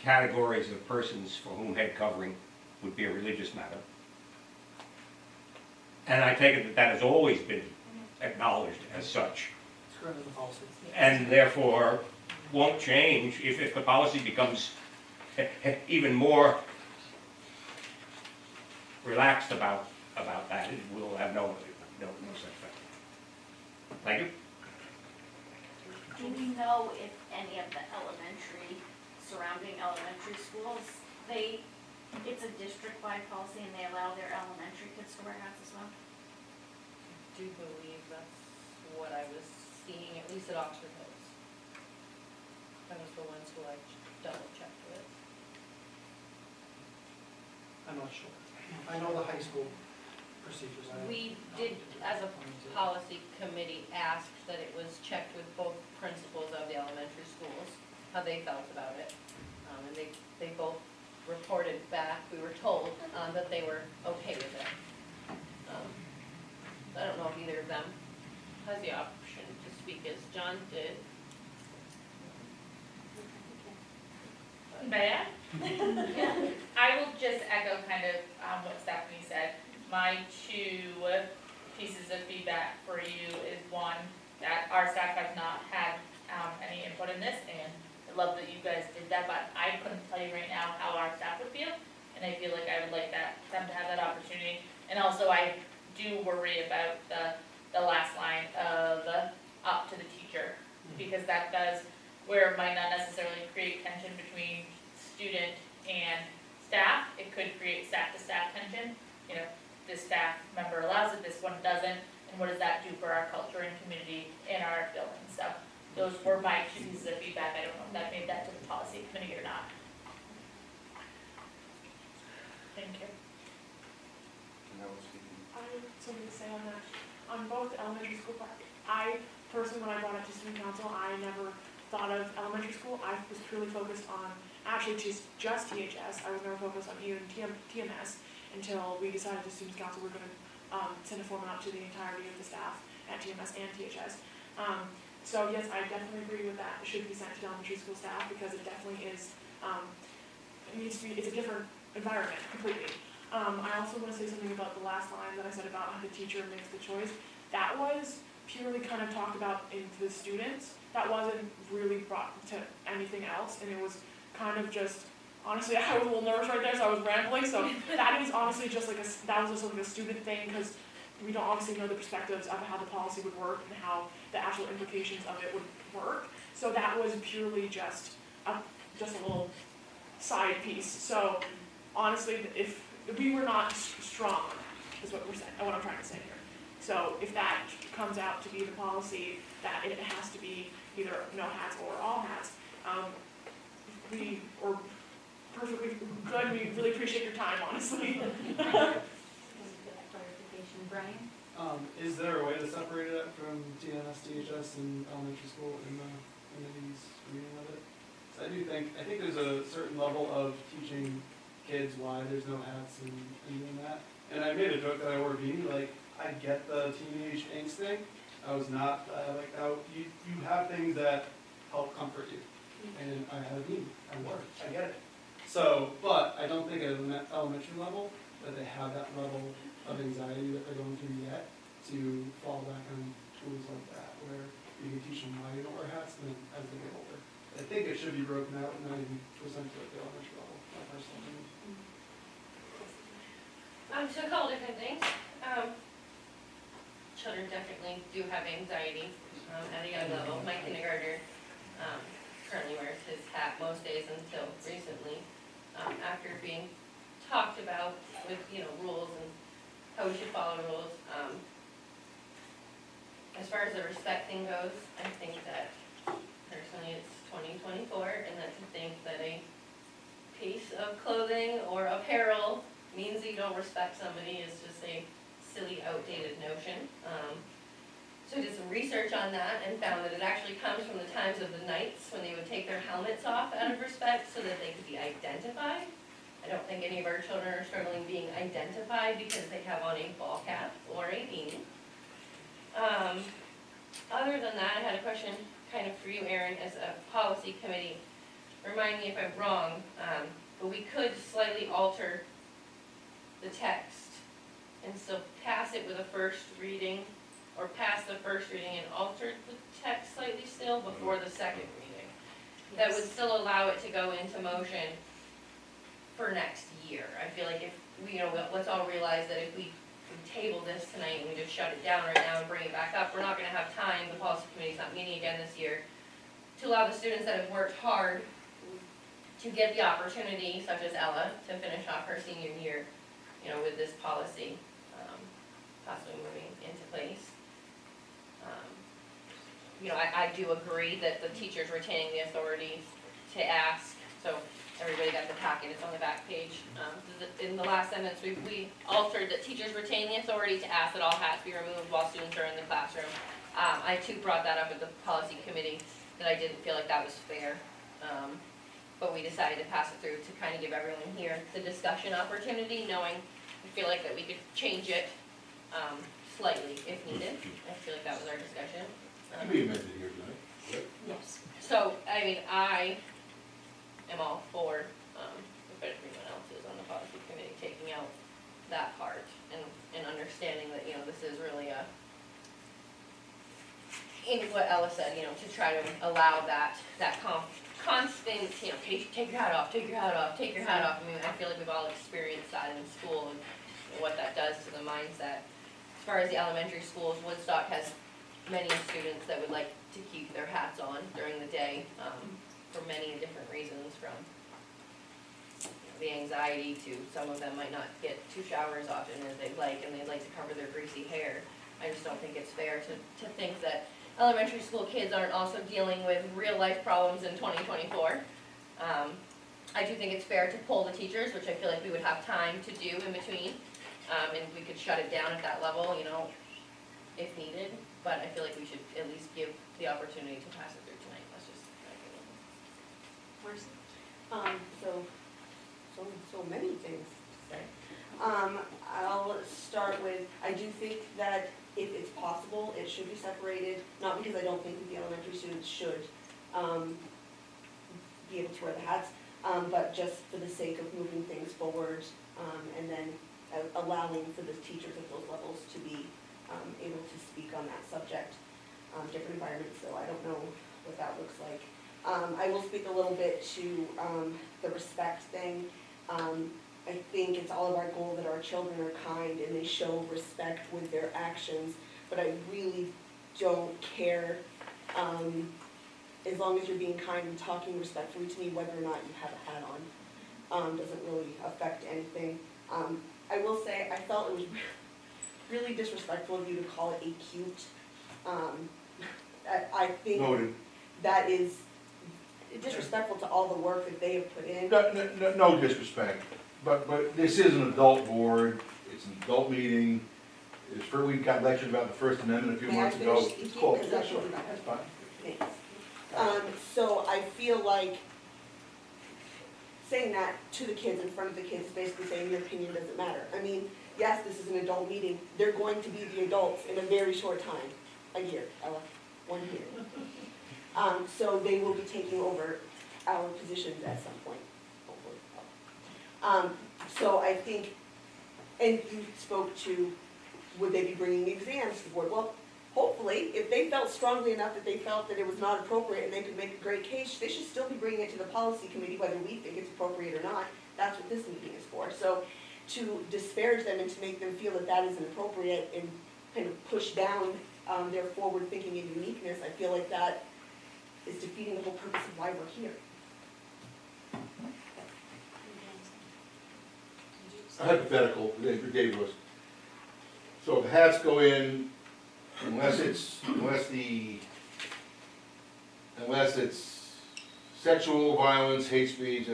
categories of persons for whom head covering would be a religious matter. And I take it that has always been acknowledged as such, It's currently the policy. and therefore won't change if the policy becomes even more relaxed about that. It will have no such effect. Thank you. Do we know if any of the surrounding elementary schools, it's a district-wide policy and they allow their elementary kids to wear hats as well? I do believe that's what I was seeing, at least at Oxford Hills. That was the one school I double checked with. I'm not sure. I know the high school procedures. We did, as a policy committee, ask that it was checked with both principals of the elementary schools, how they felt about it. And they both reported back, we were told, that they were okay with it. I don't know if either of them has the option to speak as John did. May I? I will just echo kind of what Stephanie said. My two pieces of feedback for you is one, that our staff has not had, any input in this, and I love that you guys did that, but I couldn't tell you right now how our staff would feel, and I feel like I would like them to have that opportunity. And also, I do worry about the last line of up to the teacher, because that does, where it might not necessarily create tension between student and staff, it could create staff to staff tension. You know, this staff member allows it, this one doesn't, and what does that do for our culture and community in our building? So those were my two pieces of feedback. I don't know if that made that to the policy committee or not. Thank you. And that was speaking. I have something to say on that. On both elementary school part, I personally, when I brought it to student council, I never thought of elementary school. I was purely focused on actually just THS. I was never focused on even TMS until we decided as student council we're going to send a form out to the entirety of the staff at TMS and THS. So yes, I definitely agree with that. It should be sent to elementary school staff because it definitely is. It needs to be. It's a different environment completely. I also want to say something about the last line that I said about how the teacher makes the choice. That was purely kind of talked about in the students. That wasn't really brought to anything else, and it was kind of just, honestly, I was a little nervous right there, so I was rambling, so that is honestly just like that was just like a student thing, because we don't obviously know the perspectives of how the policy would work and how the actual implications of it would work. So that was purely just a little side piece. So honestly, if we were not strong, is what we're saying, what I'm trying to say here. So if that comes out to be the policy, that it has to be either no hats or all hats, we are perfectly good. We really appreciate your time, honestly. Clarification, Brian? Is there a way to separate it from TNS, DHS, and elementary school in the committee's reading of it? So I think there's a certain level of teaching kids why there's no hats and doing that. And I made a joke that I wore a beanie, like, I get the teenage angst thing. I was not, you have things that help comfort you. And I had a beanie, I wore it, I get it. So, but I don't think at an elementary level that they have that level of anxiety that they're going through yet to fall back on tools like that, where you can teach them why you don't wear hats, and then as they get older. I think it should be broken out and not even presented at the elementary level, my personal opinion. So a couple different things. Children definitely do have anxiety at a young level. My kindergartner currently wears his hat most days until recently, after being talked about with, rules and how we should follow rules. As far as the respect thing goes, I think that personally it's 2024, and that to think that a piece of clothing or apparel means that you don't respect somebody is just a silly, outdated notion. So I did some research on that and found that it actually comes from the times of the knights when they would take their helmets off out of respect so that they could be identified. I don't think any of our children are struggling being identified because they have on a ball cap or a beanie. Other than that, I had a question kind of for you, Erin, as a policy committee. Remind me if I'm wrong, but we could slightly alter the text and still pass it with a first reading, or pass the first reading and alter the text slightly still before the second reading. That would still allow it to go into motion for next year. I feel like if we, let's all realize that if we table this tonight and we just shut it down right now and bring it back up, we're not gonna have time, the policy committee's not meeting again this year, to allow the students that have worked hard to get the opportunity, such as Ella, to finish off her senior year, with this policy possibly moving into place. I do agree that the teachers retaining the authority to ask, so everybody got the packet, it's on the back page. In the last sentence, we altered that teachers retain the authority to ask that all hats be removed while students are in the classroom. I too brought that up at the policy committee, that I didn't feel like that was fair. But we decided to pass it through to kind of give everyone here the discussion opportunity, knowing I feel like that we could change it slightly if needed. I feel like that was our discussion. It can be amended here tonight. Yep. Yes. So, I am all for, if everyone else is on the policy committee, taking out that part and understanding that, this is really in what Ella said, to try to allow that constant, take your hat off, take your hat off, take your hat off. I mean, I feel like we've all experienced that in school and what that does to the mindset. As far as the elementary schools, Woodstock has many students that would like to keep their hats on during the day, for many different reasons, from the anxiety to some of them might not get 2 showers often as they'd like, and they'd like to cover their greasy hair. I just don't think it's fair to think that elementary school kids aren't also dealing with real life problems in 2024. I do think it's fair to poll the teachers, which I feel like we would have time to do in between, and we could shut it down at that level, if needed. But I feel like we should at least give the opportunity to pass it through tonight. Let's just. So many things to say. I'll start with, I do think that if it's possible, it should be separated, not because I don't think that the elementary students should be able to wear the hats, but just for the sake of moving things forward, and then allowing for the teachers at those levels to be able to speak on that subject. Different environments, so I don't know what that looks like. I will speak a little bit to the respect thing. I think it's all of our goal that our children are kind and they show respect with their actions, but I really don't care, as long as you're being kind and talking respectfully to me, whether or not you have a hat on, doesn't really affect anything. I will say, I felt it was really disrespectful of you to call it a cute. I think Noted. that is disrespectful to all the work that they have put in. No disrespect, but this is an adult board, it's an adult meeting. We got lectured about the First Amendment a few months ago. It's called, yeah, sure, that's fine. Thanks. So I feel like saying that to the kids, in front of the kids, is basically saying your opinion doesn't matter. I mean, yes, this is an adult meeting, they're going to be the adults in a very short time, a year, Ella, 1 year. So they will be taking over our positions at some point, hopefully. So I think, and you spoke to, would they be bringing the exams to the board? Well, hopefully, if they felt strongly enough that they felt that it was not appropriate and they could make a great case, they should still be bringing it to the policy committee, whether we think it's appropriate or not. That's what this meeting is for. So to disparage them and to make them feel that that isn't appropriate and kind of push down their forward thinking and uniqueness, I feel like that is defeating the whole purpose of why we're here. Hypothetical, Dave was. So if the hats go in, unless it's sexual violence, hate speech,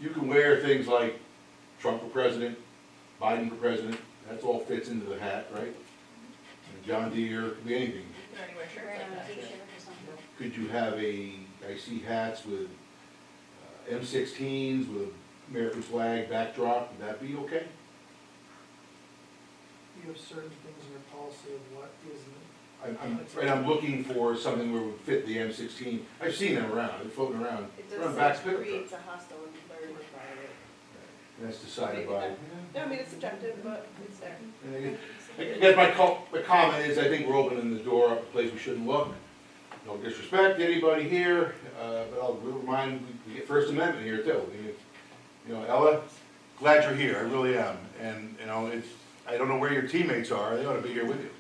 you can wear things like Trump for president, Biden for president, that's all fits into the hat, right? And John Deere, could be anything. Could you have I see hats with M16s with American flag backdrop, would that be okay? You have certain things in your policy of what isn't. I'm looking for something where it would fit the M16. I've seen them around, they're floating around. It Around does back say pickup creates truck. a hostile environment by it. That's decided by. No, I mean, it's subjective, but it's there. I guess my comment is, I think we're opening the door up a place we shouldn't look. No disrespect to anybody here, but I'll remind, we get First Amendment here too. Ella, glad you're here, I really am. And, I don't know where your teammates are, they ought to be here with you.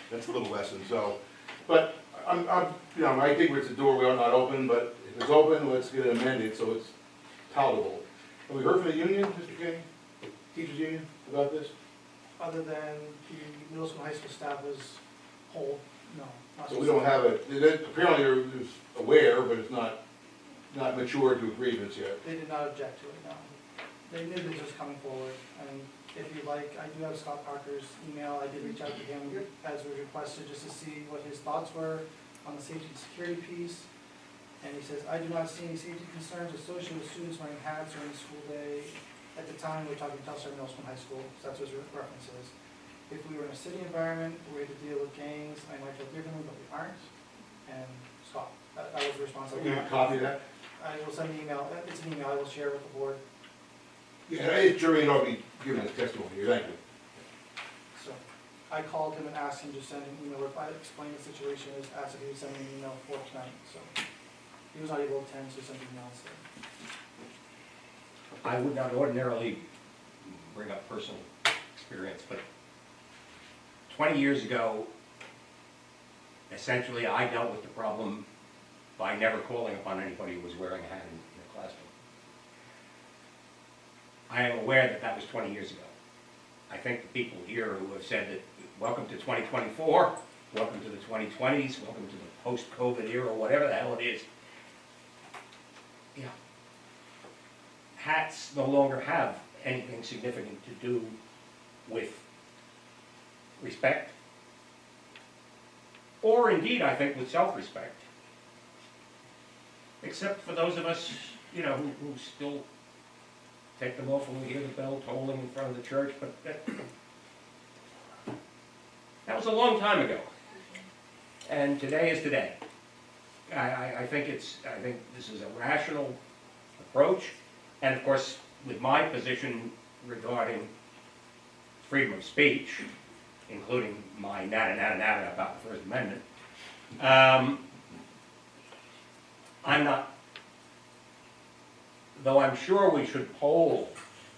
That's a little lesson, so. But I think it's a door we ought not open, but if it's open, let's get it amended so it's tolerable. Have we heard from the union, Mr. King, teachers union, about this? Other than the middle school, high school staff was whole, no. So we don't have apparently they're aware, but it's not matured to a grievance yet. They did not object to it, no. They knew this was coming forward, and if you like, I do have Scott Parker's email, I did reach out to him as was requested, just to see what his thoughts were on the safety and security piece. And he says, I do not see any safety concerns associated with students wearing hats during the school day. At the time, we were talking Telstar Middle School and High School, so that's what his reference is. If we were in a city environment where we had to deal with gangs, I might feel differently, but we aren't. And Scott, that was the response I got. Can you copy that? I will send an email, it's an email I will share with the board. Yeah, it's jury ought to be giving us testimony here, thank you. So, I called him and asked him to send an email, if I explained the situation, is asked if he would send me an email for tonight, so. He was not able to attend, so he sent an email instead. I would not ordinarily bring up personal experience, but 20 years ago, essentially I dealt with the problem by never calling upon anybody who was wearing a hat in the classroom. I am aware that that was 20 years ago. I think the people here who have said that, welcome to 2024, welcome to the 2020s, welcome to the post-COVID era, whatever the hell it is, yeah. Hats no longer have anything significant to do with respect, or indeed, I think, with self-respect. Except for those of us, you know, who still take them off when we hear the bell tolling in front of the church, but that was a long time ago. And today is today. I think this is a rational approach, and of course, with my position regarding freedom of speech, including my nada about the First Amendment, I'm not, though I'm sure we should poll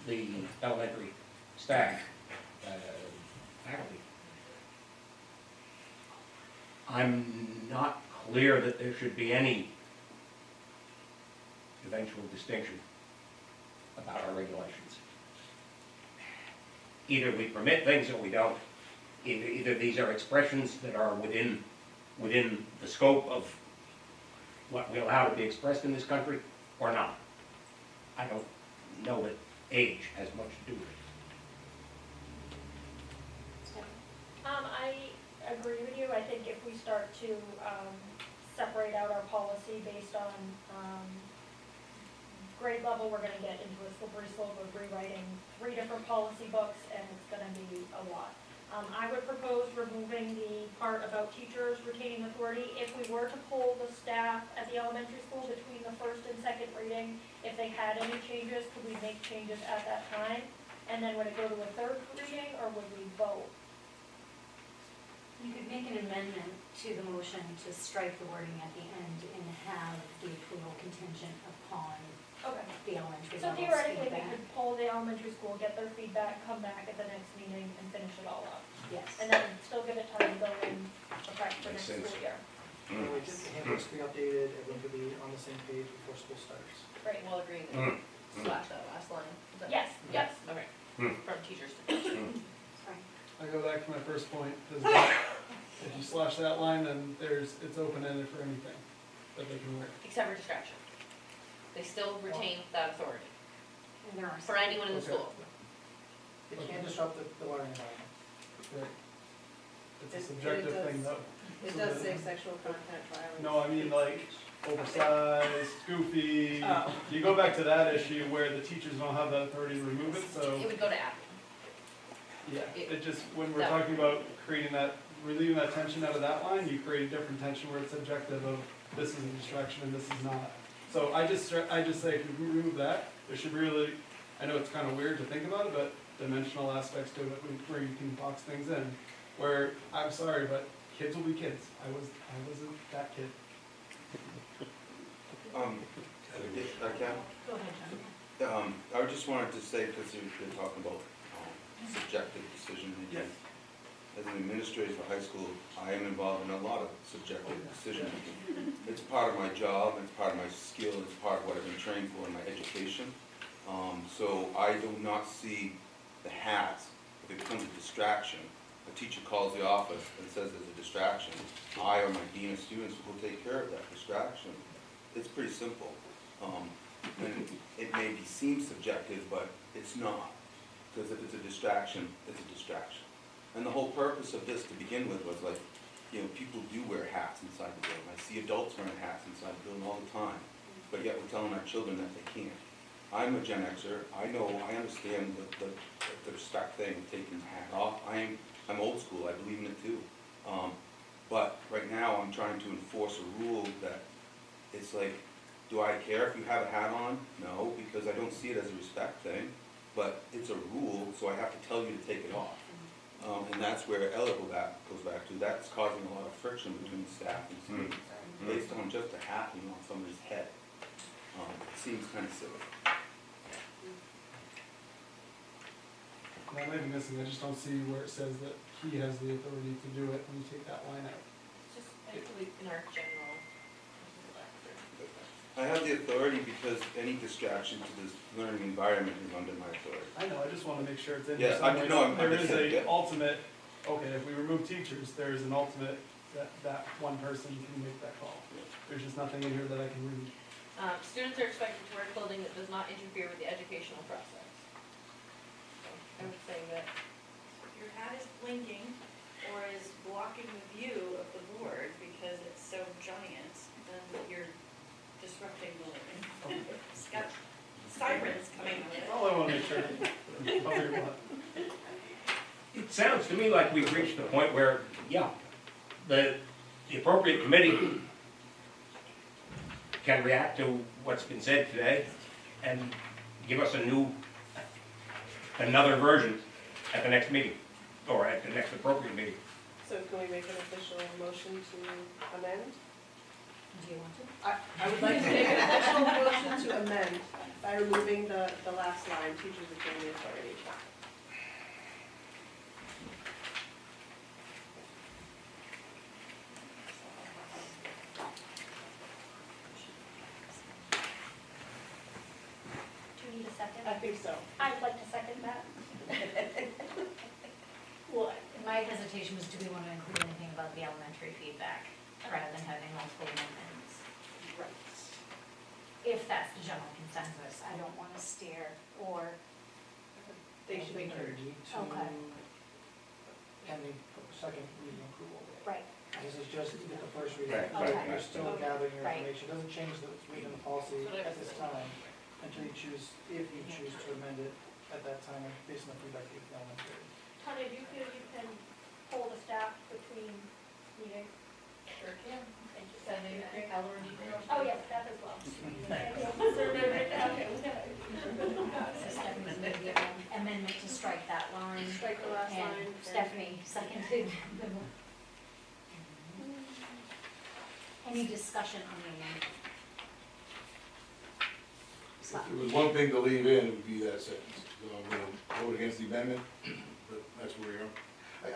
the elementary staff, faculty, I'm not clear that there should be any eventual distinction about our regulations. Either we permit things or we don't. Either these are expressions that are within the scope of what we allow to be expressed in this country, or not. I don't know that age has much to do with it. I agree with you. I think if we start to separate out our policy based on grade level, we're going to get into a slippery slope of rewriting 3 different policy books, and it's going to be a lot. I would propose removing the part about teachers retaining authority. If we were to poll the staff at the elementary school between the first and second reading, if they had any changes, could we make changes at that time? And then would it go to a third reading, or would we vote? You could make an amendment to the motion to strike the wording at the end and have the approval contingent upon the elementary So level's theoretically, we feedback. could poll the elementary school, get their feedback, come back at the next meeting and finish it all up. Yes. And then still give it time to go in effect for next Makes school year. When we get the handbooks be updated, everyone could be on the same page before school starts. Great, we'll agree that slash that last line. Is that- Yes, yes. Okay, from teachers to teachers. I go back to my first point, if you slash that line, then it's open-ended for anything that they can wear. Except for distraction. They still retain that authority And there are for anyone in the Okay. school. It can't disrupt the learning environment. Right. It's a subjective thing though. It So does then- say sexual content violence. No, I mean like oversized, goofy. Oh. You go back to that issue where the teachers don't have that authority to remove it, so. It would go to Apple. Yeah, it just, when we're No. talking about creating that, relieving that tension out of that line, you create a different tension where it's subjective of this is a distraction and this is not. So I just say if we remove that, there should really, I know it's kind of weird to think about it, but dimensional aspects to it where you can box things in. Where, I'm sorry, but kids will be kids. I wasn't that kid. If I can, Go ahead, John. I just wanted to say, because you're talking about subjective decision making. As an administrator for high school, I am involved in a lot of subjective decision making. It's part of my job, it's part of my skill, it's part of what I've been trained for in my education. So I do not see the hats, if it becomes a distraction, a teacher calls the office and says there's a distraction, I or my dean of students will take care of that distraction. It's pretty simple. And it may seem subjective, but it's not. Because if it's a distraction, it's a distraction. And the whole purpose of this to begin with was like, you know, people do wear hats inside the building. I see adults wearing hats inside the building all the time, but yet we're telling our children that they can't. I'm a Gen Xer. I understand the respect thing, taking the hat off. I'm old school. I believe in it too. But right now, I'm trying to enforce a rule that it's like, do I care if you have a hat on? No, because I don't see it as a respect thing. But it's a rule, so I have to tell you to take it off. And that's where Ella goes back to, that's causing a lot of friction between staff and students. Based on just a happening on somebody's head. It seems kind of silly. And I might be missing, I just don't see where it says that he has the authority to do it when you take that line out. Just actually in our general. I have the authority because any distraction to this learning environment is under my authority. I know, I just wanna make sure it's in Yeah, there I somewhere. know, I'm There just is saying, a yeah. ultimate, okay, if we remove teachers, there is an ultimate, that one person can make that call. There's just nothing in here that I can read. Students are expected to wear clothing that does not interfere with the educational process. So I would say that If your hat is blinking or is blocking the view of the board because it's so giant, then you're disrupting the learning. It's got sirens coming out of it. All I wanna make sure, cover your butt. It sounds to me like we've reached the point where, yeah, the appropriate committee can react to what's been said today and give us another version at the next meeting, or at the next appropriate meeting. So can we make an official motion to amend? Do you want to? I would like to make an official motion to amend by removing the last line, teachers retain the authority. Do you need a second? I think so. I'd like to second that. Well, my hesitation was, do we want to include anything about the elementary feedback rather than having multiple amendments? Right. If that's the general consensus, I don't want to steer or, They should be heard. Okay. Pending second reading approval. right, This is just to get the first reading. Right, right. You're still gathering your Right. information. Doesn't change the reading of the policy at this time until you choose, if you choose to amend it at that time based on the feedback you get elementary. Tanya, do you feel you can hold a staff between meetings? sure can. Thank you. Send me a color and detail. Oh, yes, that as well. so Stephanie's made the amendment to strike that line. Strike the last line. And Stephanie seconded the. Any discussion on the amendment? If there was one thing to leave in, it would be that sentence. So I'm gonna vote against the amendment, but that's where we are.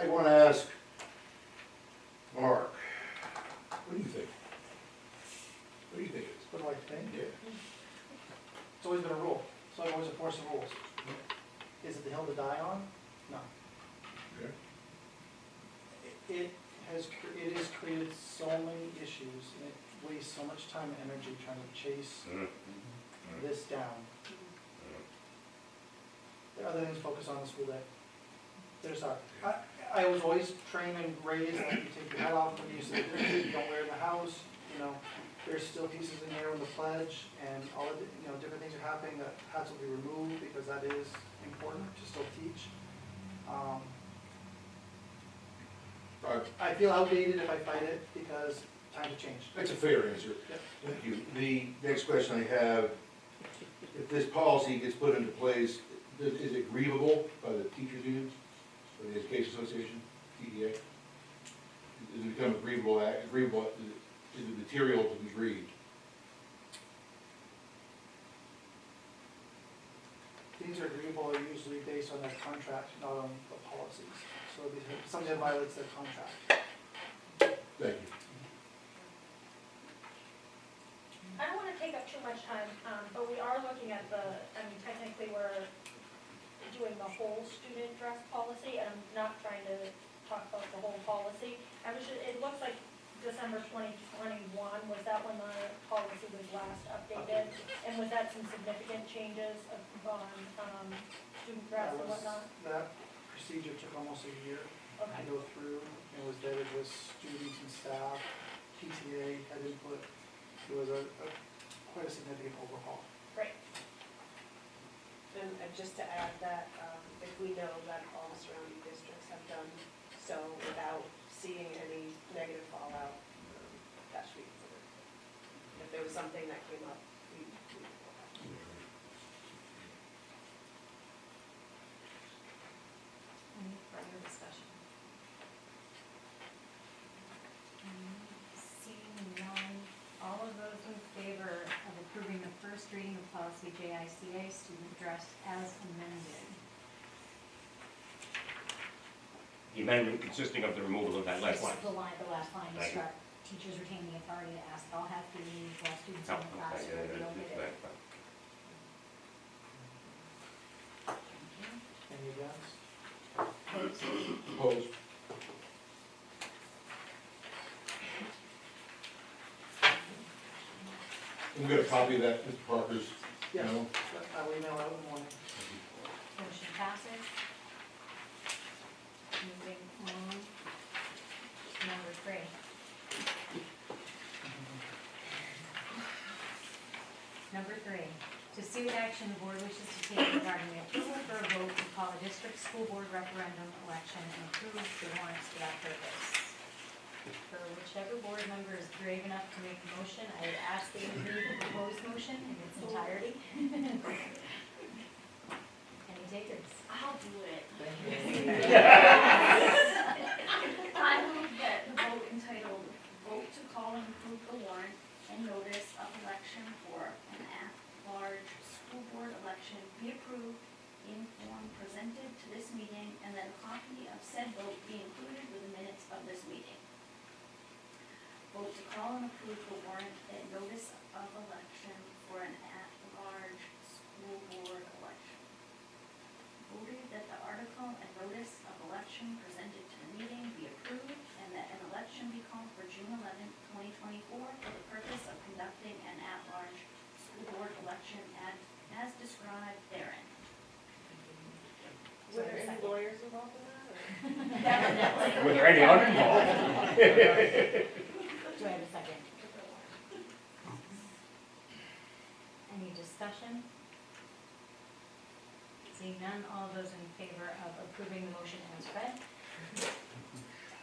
I wanna ask Mark, what do you think? What do you think it is? What do I think? Yeah. It's always been a rule, so I've always enforced the rules. Is it the hill to die on? No. Okay. It has created so many issues, and it wastes so much time and energy trying to chase this down. There are other things to focus on in the school day. There's not. I was always trained and raised that you take your hat off when you say you don't wear it in the house, you know. There's still pieces in there with the pledge and all of the, different things are happening that hats will be removed because that is important to still teach. I feel outdated if I fight it because time to change. That's a fair answer. Yep. Thank you. The next question I have, if this policy gets put into place, is it grievable by the teachers unions, or the Education Association, TEA? Does it become a grievable act, is it material to be grieved? Things that are agreeable are usually based on their contract, not on the policies. So if something that violates their contract. Thank you. I don't want to take up too much time, but we are looking at technically we're doing the whole student dress policy, and I'm not trying to talk about the whole policy. It looks like December 2021, was that when the policy was last updated? And was that some significant changes on student dress and whatnot? That procedure took almost a year to Okay. go through. It was vetted with students and staff, PTA had input. It was quite a significant overhaul. Great. And just to add that, if we know that all the surrounding districts have done so without seeing any negative fallout, that should be considered. If there was something that came up, we would know that. Any further discussion? policy JICA, student dress as amended. The amendment consisting of the removal of that last line. The last line, Thank you. struck, teachers retain the authority to ask all have to leave while students Oh, in the class okay, or yeah, they'll get it. Any against? Opposed? I'm gonna copy that, Mr. Parker's, Yes, No. I will email out in the morning. Motion passes. Moving on. Number 3. Number 3, to see what action the board wishes to take regarding the approval for a vote to call a district school board referendum election and approve the warrants for that purpose. For whichever board member is brave enough to make the motion, I would ask that you read the proposed motion in its entirety. Any takers? I'll do it. Thank you. I move that the vote entitled, "Vote to Call and Approve the Warrant and Notice of Election for an At-Large School Board Election be approved in form presented to this meeting, and that a copy of said vote be included with the minutes of this meeting. Vote to call and approve the warrant and notice of election for an at-large school board election. Voted that the article and notice of election presented to the meeting be approved, and that an election be called for June 11th, 2024 for the purpose of conducting an at-large school board election as described therein. Were there any lawyers involved in that, or? Definitely. Were there any uninvolved? Do I have a second? Any discussion? Seeing none, all those in favor of approving the motion as read?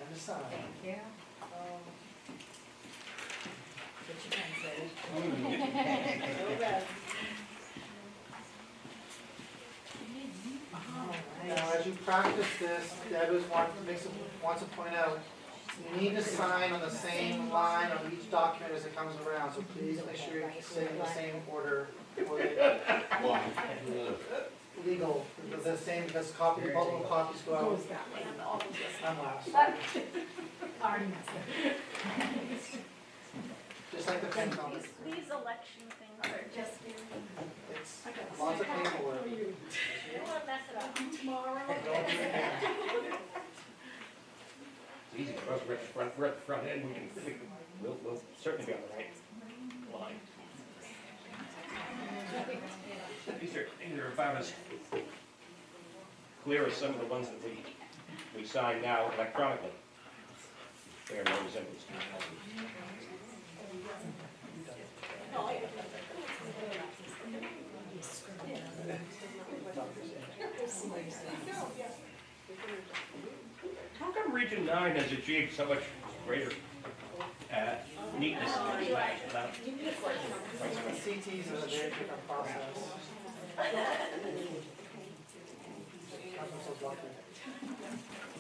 And the sign. Thank you. Get your pen ready. No red. Now, as you practice this, Deb wants to point out, you need to sign on the same line on each document as it comes around, so please make sure you're staying in the same order. Legal, the same, because multiple copies go out. I'm last. Already messed Just like the pen company. These election things are just, It's lots of paperwork. You don't want to mess it up. Tomorrow. Don't do it again. It's easy for us, we're at the front end, we'll certainly be on the right line. These are about as clear as some of the ones that we sign now electronically. Bear no resemblance to How come Region 9 has achieved so much greater neatness? CTs is a very different process. I'm so lucky.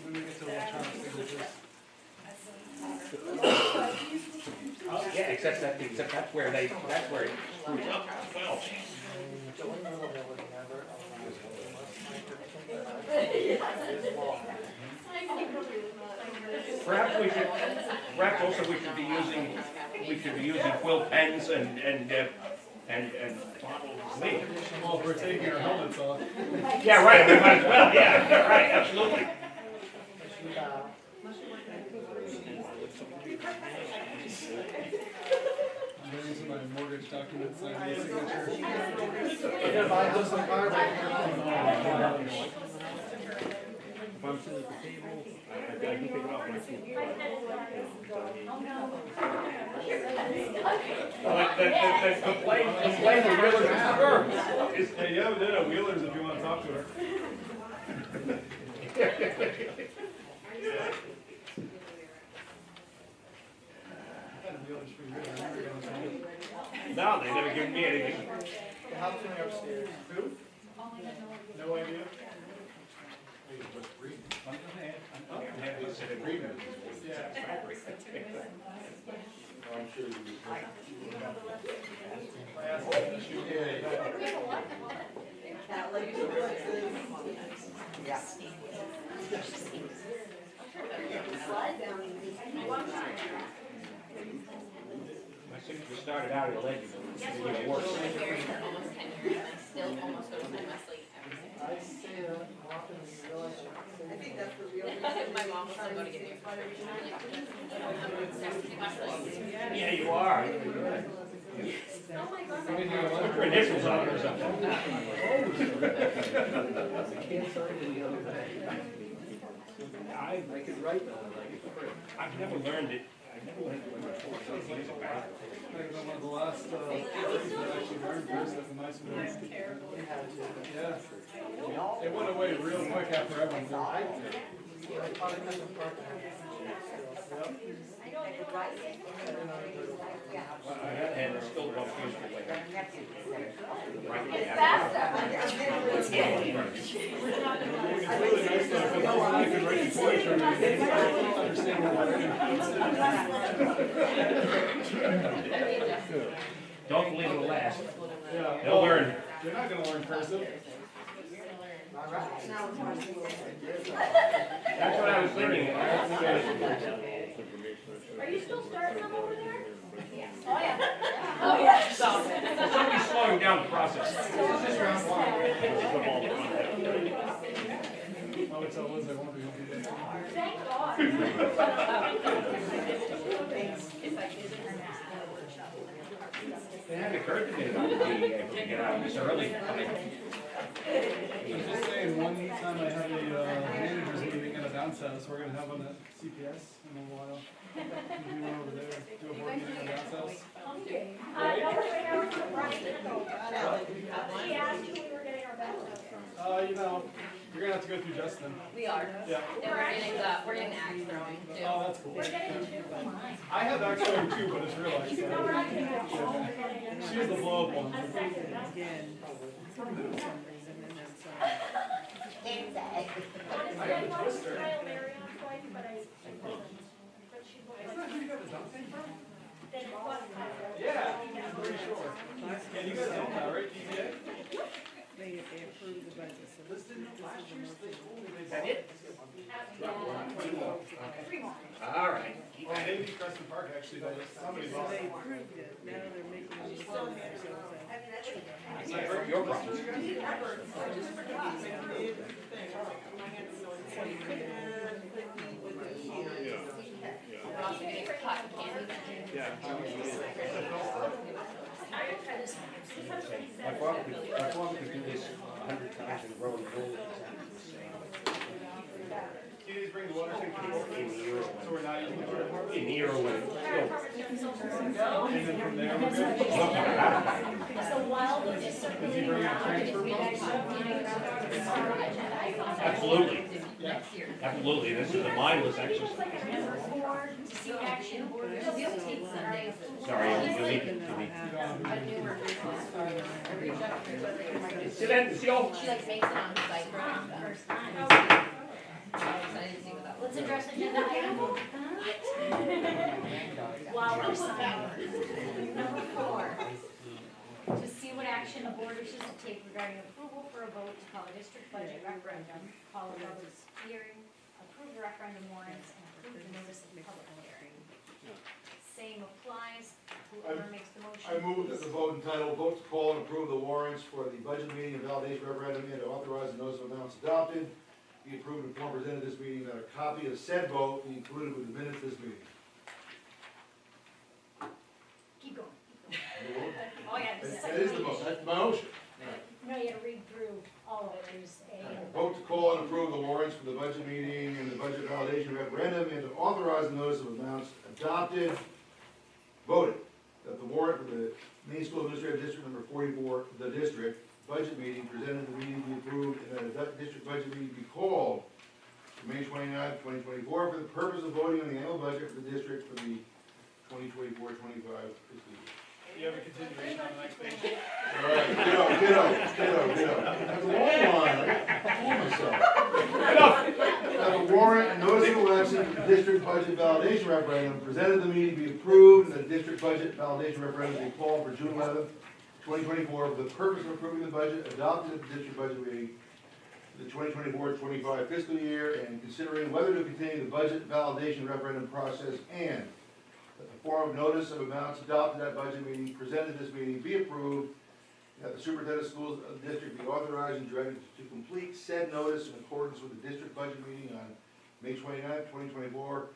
When we get to electronic signatures. Yeah, except that's where it screws up as well. Perhaps we should be using quill pens and lead. Well, if we're taking our helmets off. Yeah, right, we might as well, yeah, right, absolutely. I'm going to my mortgage documents, sign my signature. If I lose the card, If I'm sitting at the table, I can take it off my feet. The complaint of Wheeler's Reserve is. Hey, yeah, we did have Wheelers if you want to talk to her. No, they never given me anything. the house in upstairs. Who? No idea. I'm happy to sit and read it. Yeah. I'm sure you do. I think we started out illegible, it's getting worse. Almost 10 years, and I still almost go to sleep every single I say that often when you realize you're not saying I think it. that's the real day. reason. My mom will still go to get me a prescription. Yeah, you are. You're good. Your initials on it or something. I could write that, I've never learned it. I've never learned it. I think one of the last, things that I actually learned first as a nice one. Yeah. It went away real quick after everyone learned. I taught it as a part. And it's still one useful way. It's really nice though, because I could write the poetry and I understand what I'm Don't believe it'll last. Yeah. They'll learn. You're not gonna learn cursive. That's what I was thinking. Are you still starting them over there? Oh, yeah. Oh, yeah. Somebody's slowing down the process. This is just round one. Oh, it's all ones I won't be able to do. Thank God. It hadn't occurred to me that I would be able to get out this early. I'm just saying, one time I had a managers meeting at a bounce house, we're gonna have one at CPS in a while. We do one over there, do a board meeting at a bounce house. She asked who we were getting our bachelor's from. You know, you're gonna have to go through Justin. We are. Yeah. We're getting axe throwing too. Oh, that's cool. We're getting two. I have actually too, but it's real life. No, we're not getting it. She was the blow up one. I got a twister. Kyle Marion twice, but she looked like. Isn't that who you got the dunk thing from? Then it was Kyle. Yeah, I'm pretty sure. Yeah, you guys know that, right? DBA? They approved the budget, so This didn't last year, so they told me they. Is that it? Three more. All right. Well, maybe Crescent Park actually, but somebody's so off. they approved it, now they're making it so It's not your problem. We're also getting cotton candy. My father could do this 100 times in a row and hold it exactly the same. Can you just bring the water tank to the board? In the year So we're not using the water board? in the year when it And then from there, we're good? So while this is circulating around, if we guys don't need to Absolutely. Absolutely. This is a mindless exercise. like a number four to see action orders. We'll take Sundays. Sorry, you need to. I knew her business started. I reached out to her. See that, see all? She like makes it on the site for us. First time. I didn't see what that was. Let's address agenda item. While we're signing. Number four, to see what action the board wishes to take regarding approval for a vote to call a district budget referendum, call a public hearing, approve the referendum warrants, and approve the notice of public hearing. Same applies, whoever makes the motion. I move that the vote entitled, vote to call and approve the warrants for the budget meeting and validation referendum and to authorize the notice of amounts adopted be approved and form presented at this meeting, that a copy of said vote be included with the minutes of this meeting. Keep going. Oh, yeah. the That second is the page. motion, that's my motion. No, you gotta read through all of it, there's a. Vote to call and approve the warrants for the budget meeting and the budget validation referendum and to authorize the notice of amounts adopted. Voted that the warrant for the Main School Administrative District number 44, the district budget meeting presented at the meeting be approved and that a district budget meeting be called for May 29th, 2024 for the purpose of voting on the annual budget for the district for the 2024-25 fiscal year. You have a continuation on the next page? All right, ditto. That's a long one. I told myself. Have a warrant, notice of election, district budget budget validation referendum presented at the meeting be approved, and the district budget validation referendum be called for June 11th, 2024, for the purpose of approving the budget adopted at the district budget meeting for the 2024-25 fiscal year, and considering whether to continue the budget validation referendum process, and that the form of notice of amounts adopted at budget meeting presented at this meeting be approved, and that the superintendent of schools of the district be authorized and directed to complete said notice in accordance with the district budget meeting on May 29th, 2024,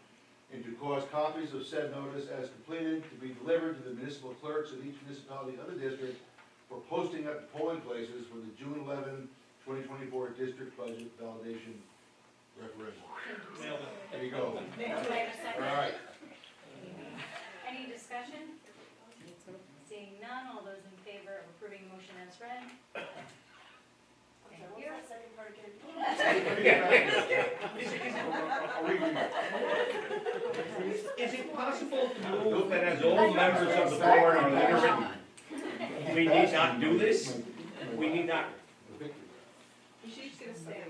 and to cause copies of said notice as completed to be delivered to the municipal clerks of each municipality of the district for posting at the polling places for the June 11, 2024 district budget validation referendum. There you go. Do I have a second? All right. Any discussion? Seeing none, all those in favor of approving the motion as read? Thank you. Is it possible to move that as all members of the board are literate, we need not do this? We need not. She's gonna stay.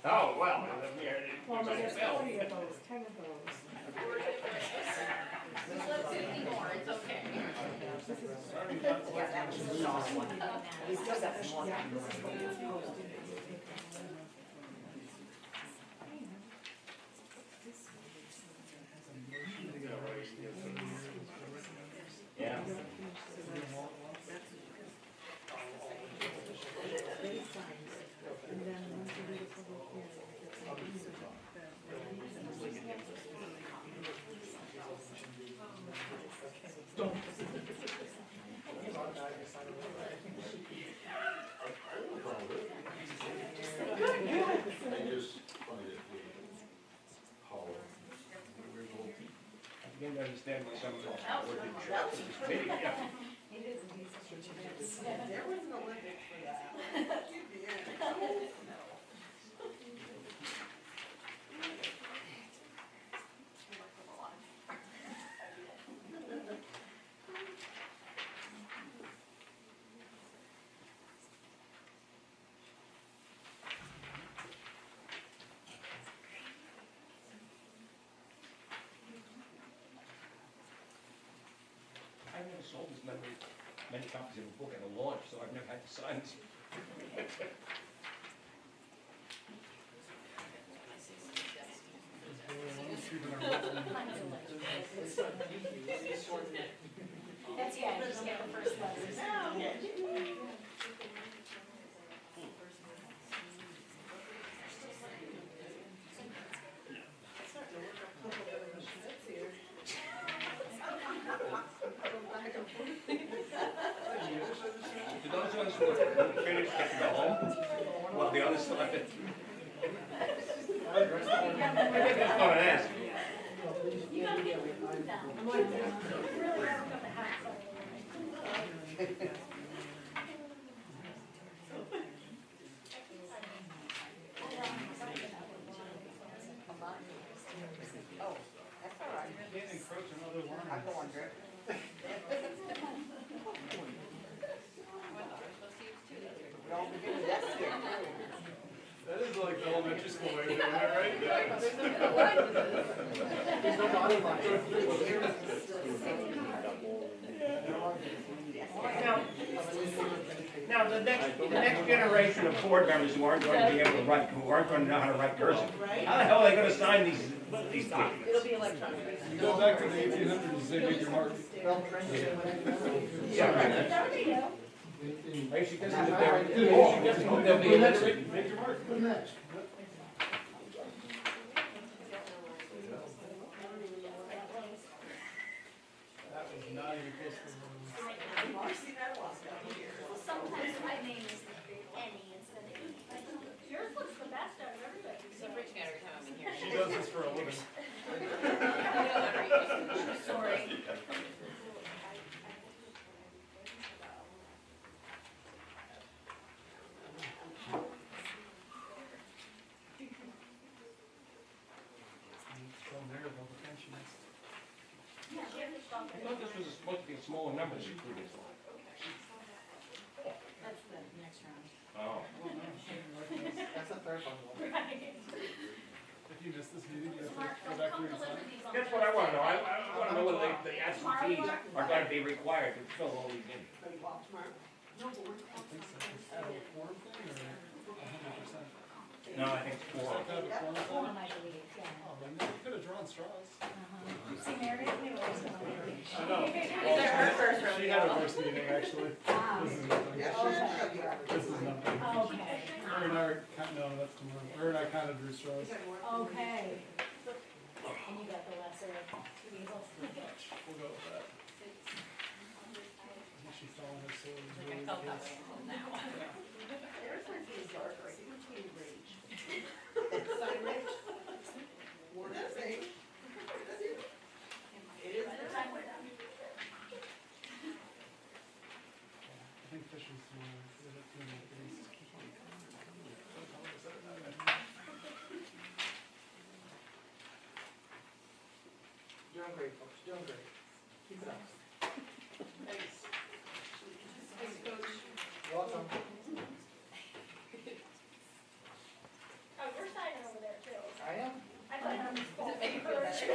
Oh, well. Well, there's 40 of those, 10 of those. Let's do 50 more, it's okay. Yeah. And then once you do the public hearing, I begin to understand why some of those are working. There was an Olympics for that. I've never sold as many copies of a book at a launch, so I've never had to sign it. That's, yeah, just get the first letters. To those of us who are finished, get to go home, while the others still have to. I just thought I'd ask. You gotta get the food down. Oh, that's all right. Can't encroach on other lines. I'm going there. We all begin with that scared. That is like the elementary school way of doing it, right? There's no body line. Now, the next generation of board members who aren't going to be able to write, who aren't going to know how to write cursive, how the hell are they going to sign these documents? It'll be electronic. You go back to the 1800s and say make your mark. Yeah, right. Maybe she doesn't live there. Maybe she doesn't live there. Who's next? Make your mark. Who's next? That was not even close to Sometimes my name is Annie instead of E. Yours looks the best out of everybody. Keep reaching out every time I'm in here. She does this for a living. Sorry. Tell Mary about the pensions. Yeah, she has smaller numbers than previous one. That's the next round. Oh. That's the third one. If you miss this meeting, you have to Mark, go back come through and deliver sign. these on That's what I wanna know. I wanna know whether the Tomorrow, absentees Mark? are gonna be required to fill all these in. Ready to walk tomorrow? No, but we're I think so. Have a quorum thing or 100%? No, I think it's four. Have a quorum thing? forum, I believe, yeah. Oh, then you could have drawn straws. See, Meredith knew it was going to be. I know. These are her first Well, she had her first meeting, actually. Ah. This is nothing. Yeah, This is nothing. Okay. Her and I are, no, that's tomorrow. Her and I kind of drew straws. Okay. And you got the lesser of two evils. We'll go with that. I think she fell on her sword. Like I felt that way until now. There's my face dark, right? See which way you rage. Sign rage? What does it say? It is the time we're done. I think fishing's tomorrow. Is it 2 days? Doing great, folks, doing great. Keep it up. Thanks. Thanks, Coach. Welcome. Oh, you're signing over there too. I am. I thought that was Does it make you feel better?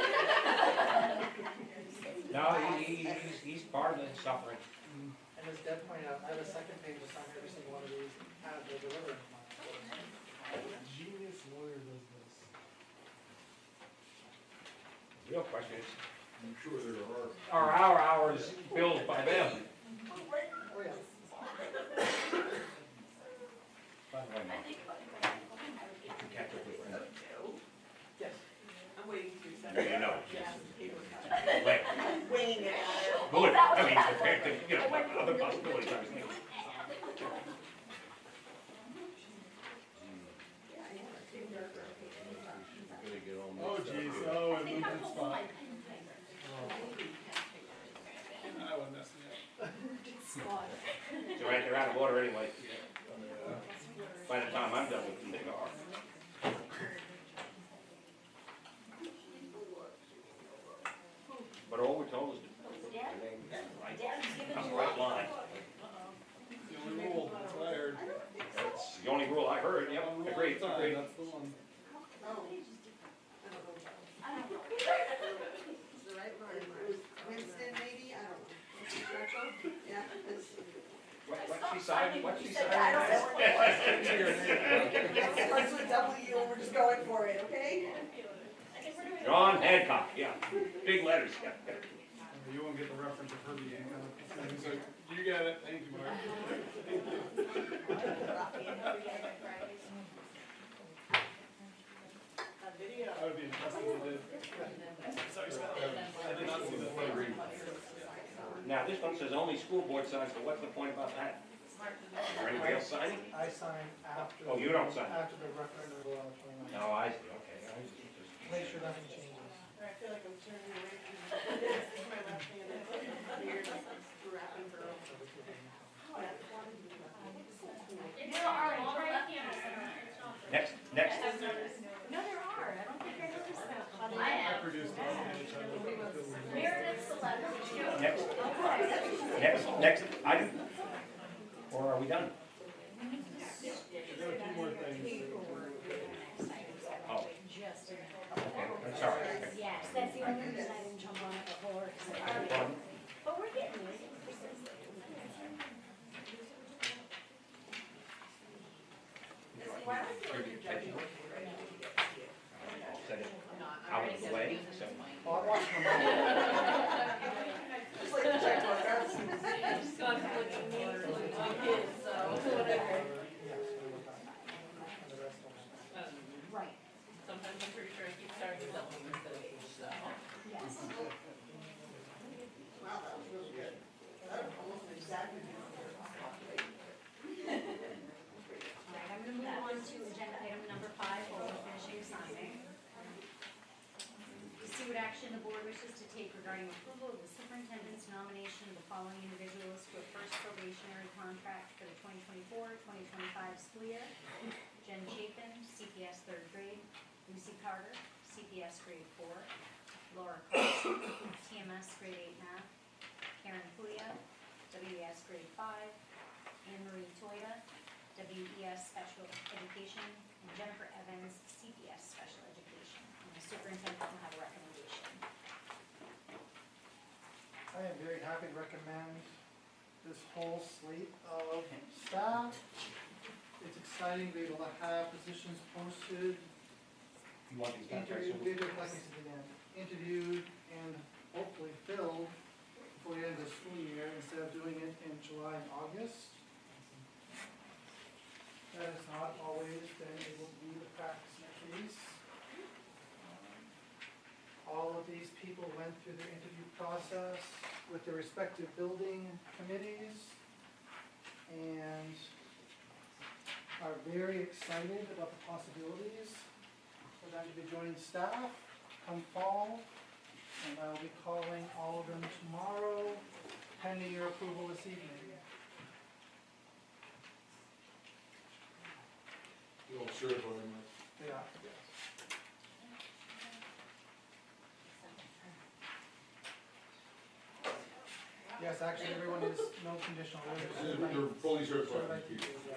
No, he's part of the suffering. And as Deb pointed out, I have a second page to sign every single one of these as they're delivered. Genius lawyer does this. The real question is, I'm sure there are. are our hours billed by them? Oh, yeah. By the way, Mark, you catch up with Brenda. Yes. I'm waiting to send No, you know. Yeah, paper cut. Wait, Winging it at her. good, I mean, compared to, you know, other possibilities I was thinking. Yeah, I am. It's getting darker. Gonna get all Oh, mixed up geez. here. Oh, I and think moved I'm that holding spot. my pen tighter. I wouldn't mess me up. Squad. It's all right, they're out of order anyway. By the time I'm done with them, they are. But all we're told is to put their name right, on the right line. It's the only rule. That's what I heard. That's the only rule I heard, yep, One rule at agreed, a time, agreed. that's the one. Oh. I don't know. It's the right word. Winston, maybe? I don't know. Rachel? Yeah. it's- What's she signing, what's she I signing? don't know what it was. It starts with W, and we're just going for it, okay? I think we're doing. John Hancock, yeah, big letters, yeah. You won't get the reference of Herbie Hancock. So you got it. Thank you, Mark. A video. I would be impressed if you did. Sorry, Scott. I did not see that. Now, this one says only school board signs, so what's the point about that? Is there anybody else signing? I sign after. Oh, you don't sign. After the referendum will go on the 29th. No, I see, okay. I was just- Make sure nothing changes. I feel like I'm turning away from this is my left hand. It's weird, like I'm wrapping for. Oh, I wanted to do that. There are a lot of left-handers that are, it's not. Next, next. No, there are. I don't think I noticed that. I I am. produced all of it. So I looked at the film. Meredith's the letter. Next item. Or are we done? There are a few more things. Oh, Just a minute. okay, I'm sorry. Yes, that's the only reason I didn't jump on it before, because I already, Pardon? but we're getting it. Why don't I feel like you're judging me right now? I'll set it out of the way, so. Oh, I'm watching them. Just like the checkbook, that's. Just gone from looking mean to looking like his, so whatever. Yes, we'll look at it. And the rest will. Right, Sometimes I'm pretty sure I keep starting with something instead of each, so. yes. Wow, that was really good. That was almost exactly. All right, I'm gonna move on to agenda item number 5, while we're finishing signing. To see what action the board wishes to take regarding approval of the superintendent's nomination of the following individuals to a first probationary contract for the 2024-2025 school year. Jen Chapin, CPS 3rd grade, Lucy Carter, CPS grade 4, Laura Carlson, TMS grade 8 math, Karen Puya, WES grade 5, Anne Marie Toida, WES special education, and Jennifer Evans, CPS special education. And the superintendent will have a recommendation. I am very happy to recommend this whole slate of staff. It's exciting to be able to have positions posted, You want these back, right? interviewed, like I said again, interviewed and hopefully filled before the end of the school year instead of doing it in July and August. That has not always been able to be the practice in the case. All of these people went through their interview process with their respective building committees and are very excited about the possibilities for them to be joining staff come fall. And I will be calling all of them tomorrow, pending your approval this evening. You all certified, Mike? They are. Yes, actually, everyone is no conditional. They're fully certified. Certified teachers, yes.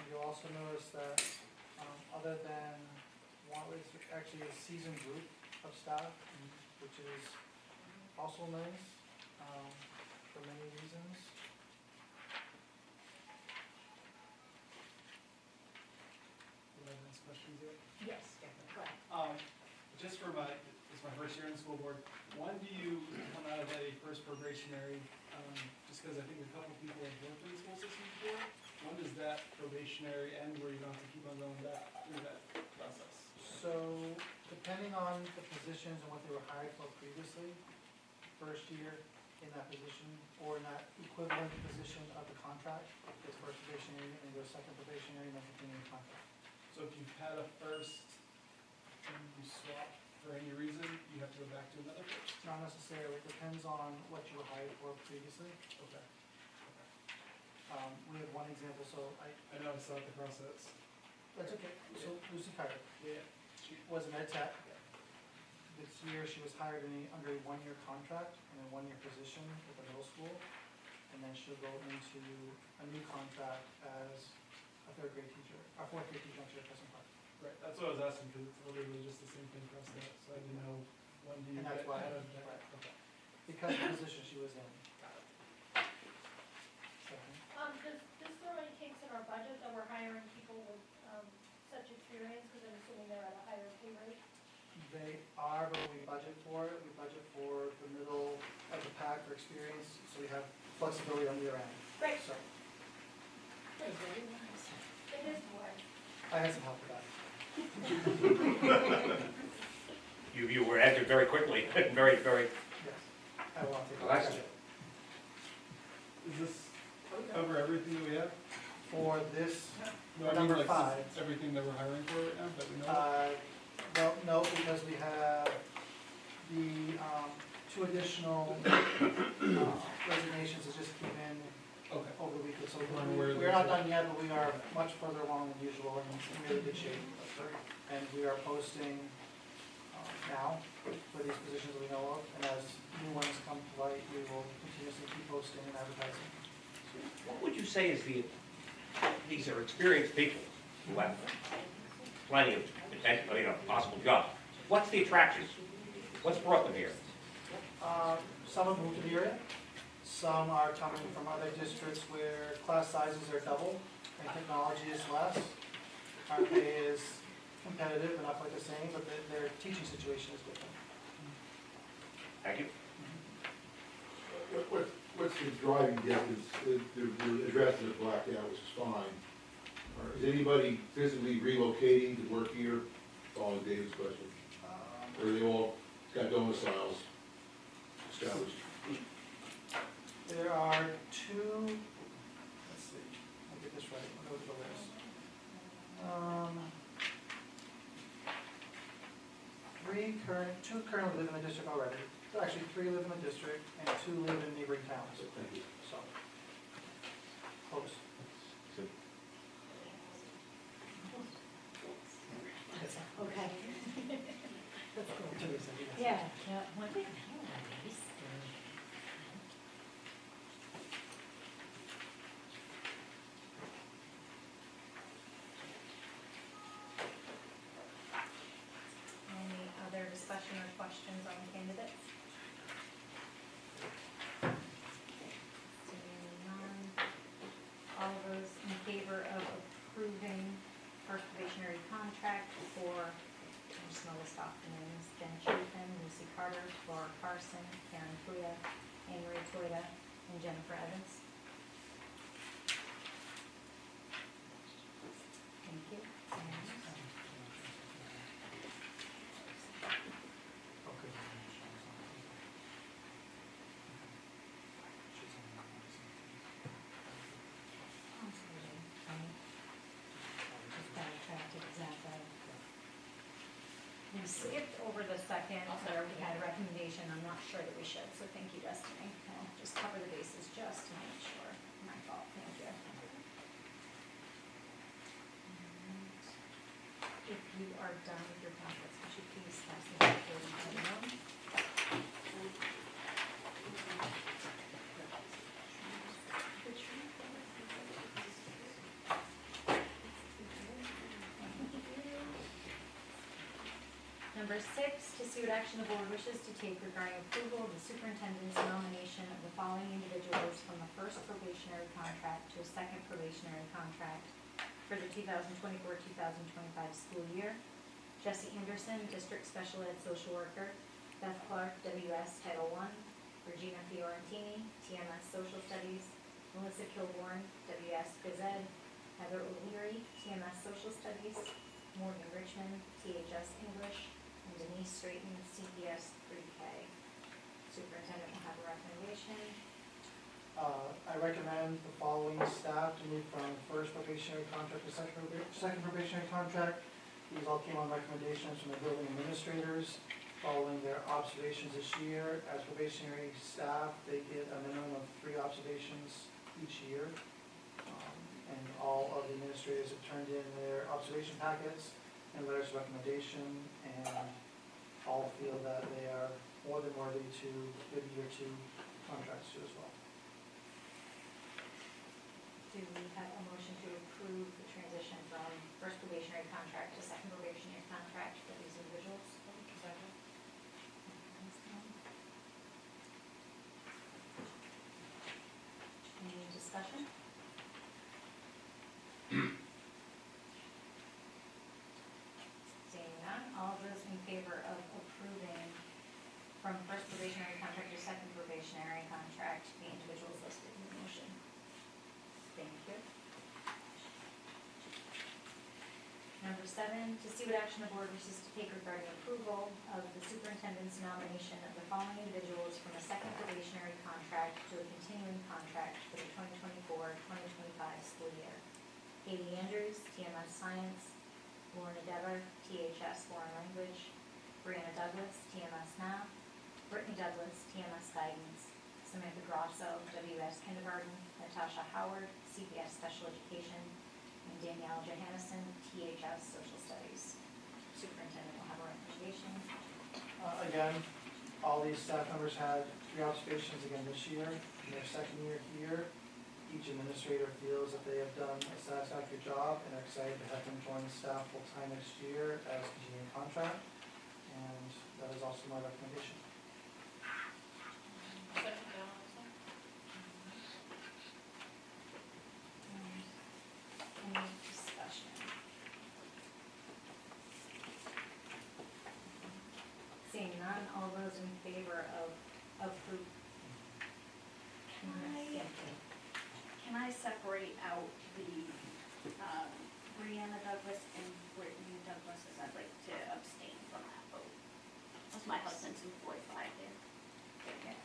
You'll also notice that, other than one, it's actually a seasoned group of staff, which is also nice, for many reasons. Do I have questions here? Yes, definitely, go ahead. Just for it's my first year in the school board, when do you come out of a first probationary, just because I think a couple people have worked in the school system before, when does that probationary end where you don't have to keep on going back through that process? So, depending on the positions and what they were hired for previously, first year in that position, or in that equivalent position of the contract, it's first probationary, and goes second probationary, and then continuing contract. So if you've had a first and you swap for any reason, you have to go back to another first? Not necessarily, it depends on what you were hired for previously. Okay. We have one example, so I know it's not the process. that's okay. So Lucy Carter Yeah. was an ed tech. This year, she was hired under a one-year contract in a one-year position at the middle school. And then she'll go into a new contract as a third grade teacher, a fourth grade teacher at Crescent Park. Right, that's what I was asking, because it's literally just the same thing for us, so I didn't know when do you And get that's why, out of that. right. Okay. Because of the position she was in. Second. Does this throw any kinks in our budget that we're hiring people with, such experience, because I'm assuming they're at a higher pay rate? They are, but we budget for it. We budget for the middle of the pack for experience, so we have flexibility on either end. Great. So, It is more. I had some help with that. You were answered very quickly, very, very. Yes. I will take Well, that's- it. Does this cover everything that we have? For this, No, I mean, number like, 5. everything that we're hiring for right now, that we know of? No, because we have the 2 additional resignations that just came in Okay. over the weekend. So Where we're not done yet, but we are much further along than usual and in really good shape. And we are posting now for these positions that we know of. And as new ones come to light, we will continuously keep posting and advertising. What would you say is these are experienced people who have plenty of potential, possible jobs. What's the attraction? What's brought them here? Some have moved to the area. Some are coming from other districts where class sizes are double and technology is less. Aren't they as competitive and not quite the same, but their teaching situation is different. Thank you. What's the driving distance, the address is blacked out, which is fine. Is anybody physically relocating to work here? following David's question? Or are they all got domiciles established? There are two, let's see, I'll get this right, I'll go to the list. Two currently live in the district already. Actually, 3 live in the district and 2 live in neighboring towns. Thank you. So, close. Okay. That's cool. It took me a second. Yeah, yeah, one thing, hell, nice. Any other discussion or questions on the candidates? Seeing none, all those in favor of approving first probationary contract for, I'm just gonna list off the names, Ben Chapin, Lucy Carter, Laura Carson, Karen Fuya, Anne Marie Toyota, and Jennifer Evans. Thank you. Just backtracked exactly. We skipped over the second, where we had a recommendation, I'm not sure that we should, so thank you, Destiny. I'll just cover the bases just to make sure, my fault, thank you. And if you are done with your packets, would you please pass them back to everyone? Number 6, to see what action the board wishes to take regarding approval of the superintendent's nomination of the following individuals from the first probationary contract to a second probationary contract for the 2024-2025 school year. Jesse Anderson, District Special Ed Social Worker. Beth Clark, WS Title I. Regina Fiorentini, TMS Social Studies. Melissa Kilborn, WS Phys Ed. Heather O'Leary, TMS Social Studies. Morgan Richmond, THS English. And Denise Straighten, CPS 3K. Superintendent will have a recommendation. I recommend the following staff to move from first probationary contract to second probationary contract. These all came on recommendations from the building administrators following their observations this year. As probationary staff, they get a minimum of 3 observations each year. And all of the administrators have turned in their observation packets and letters of recommendation, and all feel that they are more than worthy to give year 2 contracts to as well. Do we have a motion to approve the transition from first probationary contract to second probationary contract for these individuals? Any discussion? Seeing none, all those in favor of approving from first probationary contract to second probationary contract the individuals listed in the motion? Thank you. Number 7, to see what action the board wishes to take regarding approval of the superintendent's nomination of the following individuals from a second probationary contract to a continuing contract for the 2024-2025 school year. Katie Andrews, TMS Science. Lorna Dever, THS Foreign Language. Brianna Douglas, TMS Math. Brittany Douglas, TMS Guidance. Samantha Grosso, WS Kindergarten. Natasha Howard, CPS Special Education. And Danielle Johannesson, THS Social Studies. Superintendent will have a recommendation. Again, all these staff members had 3 observations again this year. In their second year here, each administrator feels that they have done a satisfactory job and are excited to have them join the staff full-time next year as continuing contract. And that is also my recommendation. Any discussion? Seeing none, all those in favor of approve? Can I separate out the Brianna Douglas and Brittany Douglas, as I'd like to my husband's employed by there. Yes.